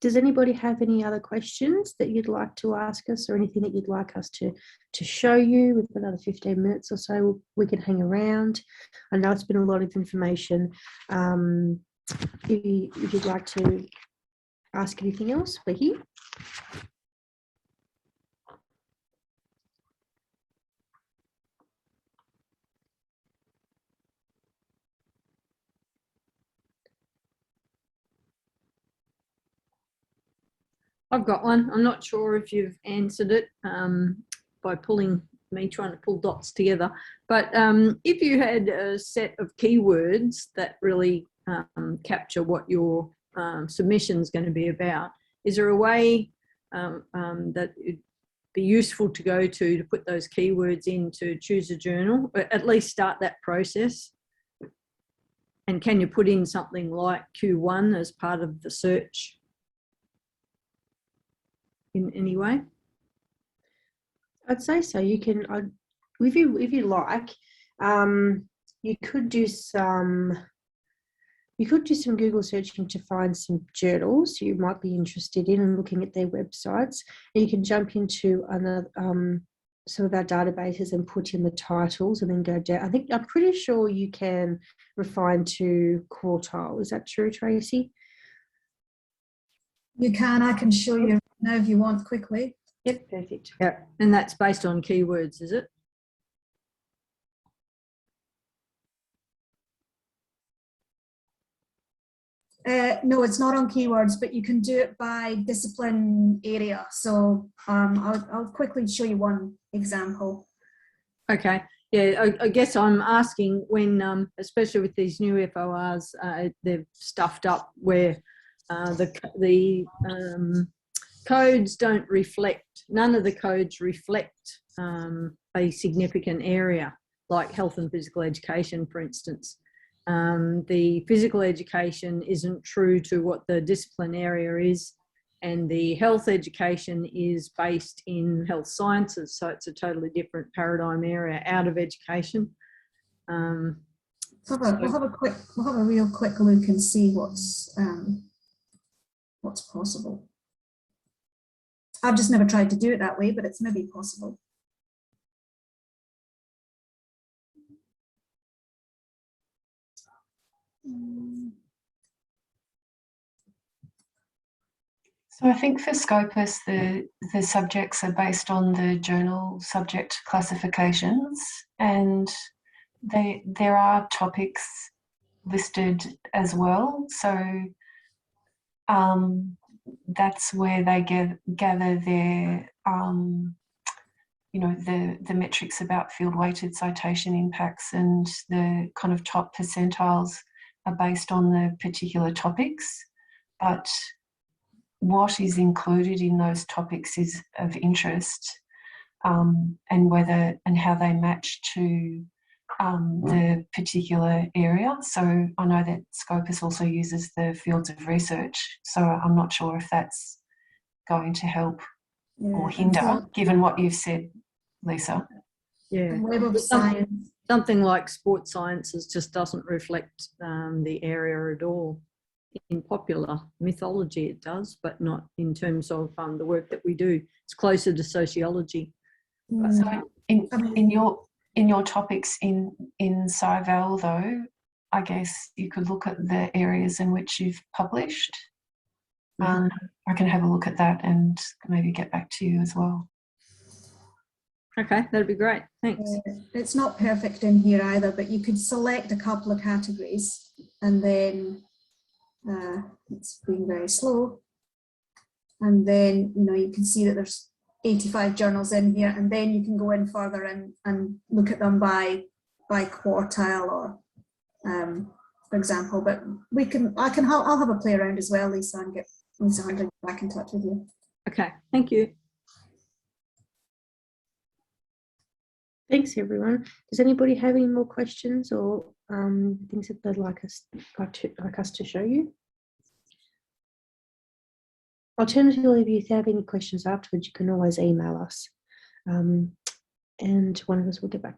Does anybody have any other questions that you'd like to ask us, or anything that you'd like us to show you? With another 15 minutes or so, we can hang around. I know it's been a lot of information. If you'd like to ask anything else, we're here. I've got one. I'm not sure if you've answered it by trying to pull dots together. But if you had a set of keywords that really capture what your submission is going to be about, is there a way that it'd be useful to go to put those keywords in to choose a journal, or at least start that process? And can you put in something like Q1 as part of the search in any way? I'd say so. You can, if you like, you could do some Google searching to find some journals you might be interested in and looking at their websites. And you can jump into another some of our databases and put in the titles and then go down. I'm pretty sure you can refine to quartile. Is that true, Tracy? You can. I can show you now if you want quickly. Yep, perfect. Yeah, and that's based on keywords, is it? No, it's not on keywords, but you can do it by discipline area. So I'll quickly show you one example. Okay. Yeah, I guess I'm asking when, especially with these new FORs, they've stuffed up where the codes don't reflect, none of the codes reflect a significant area, like health and physical education, for instance. The physical education isn't true to what the discipline area is, and the health education is based in health sciences, so it's a totally different paradigm area out of education. We'll have a real quick look and see what's possible. I've just never tried to do it that way, but it's maybe possible. So I think for Scopus, the subjects are based on the journal subject classifications, and there are topics listed as well. So that's where they gather their, the metrics about field-weighted citation impacts, and the kind of top percentiles are based on the particular topics. But what is included in those topics is of interest, and whether and how they match to the particular area. So I know that Scopus also uses the fields of research, so I'm not sure if that's going to help or hinder, given what you've said, Lisa. Yeah, Web of Science. Something like sports sciences just doesn't reflect the area at all. In popular mythology it does, but not in terms of the work that we do. It's closer to sociology. So in your topics in SciVal though, I guess you could look at the areas in which you've published. I can have a look at that and maybe get back to you as well. Okay, that'd be great. Thanks. It's not perfect in here either, but you could select a couple of categories and then it's being very slow. And then, you can see that there's 85 journals in here, and then you can go in further and look at them by quartile or, for example. But I'll have a play around as well, Lisa, and get Lisa Hundred back in touch with you. Okay, thank you. Thanks, everyone. Does anybody have any more questions or things that they'd like us to show you? Alternatively, if you have any questions afterwards, you can always email us, and one of us will get back.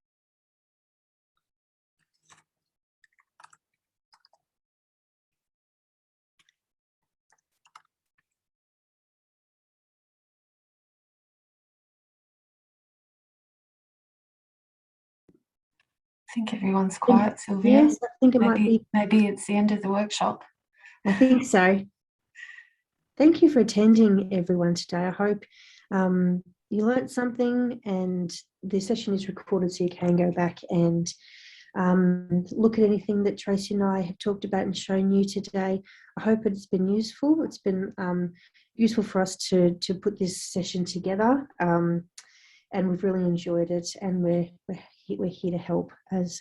I think everyone's quiet, Sylvia. Yes, I think it might be. Maybe it's the end of the workshop. I think so. Thank you for attending, everyone, today. I hope you learnt something, and the session is recorded so you can go back and look at anything that Tracy and I have talked about and shown you today. I hope it's been useful. It's been useful for us to put this session together, and we've really enjoyed it, and we're here to help, as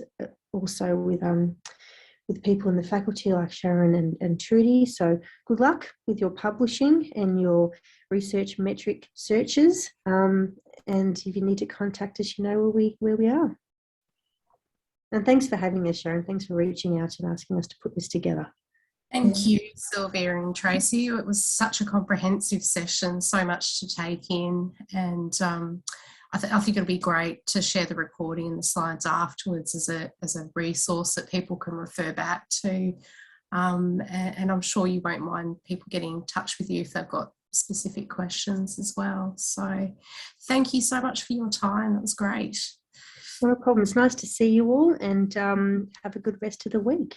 also with people in the faculty like Sharon and Trudy. So good luck with your publishing and your research metric searches. And if you need to contact us, you know where we are. And thanks for having us, Sharon. Thanks for reaching out and asking us to put this together. Thank you, Sylvia and Tracy. It was such a comprehensive session, so much to take in, and I think it'll be great to share the recording and the slides afterwards as a resource that people can refer back to. And I'm sure you won't mind people getting in touch with you if they've got specific questions as well. So thank you so much for your time. That was great. No problem. It's nice to see you all, and have a good rest of the week.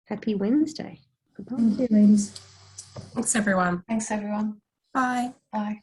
Happy Wednesday. Goodbye. Thank you, ladies. Thanks, everyone. Thanks, everyone. Bye. Bye.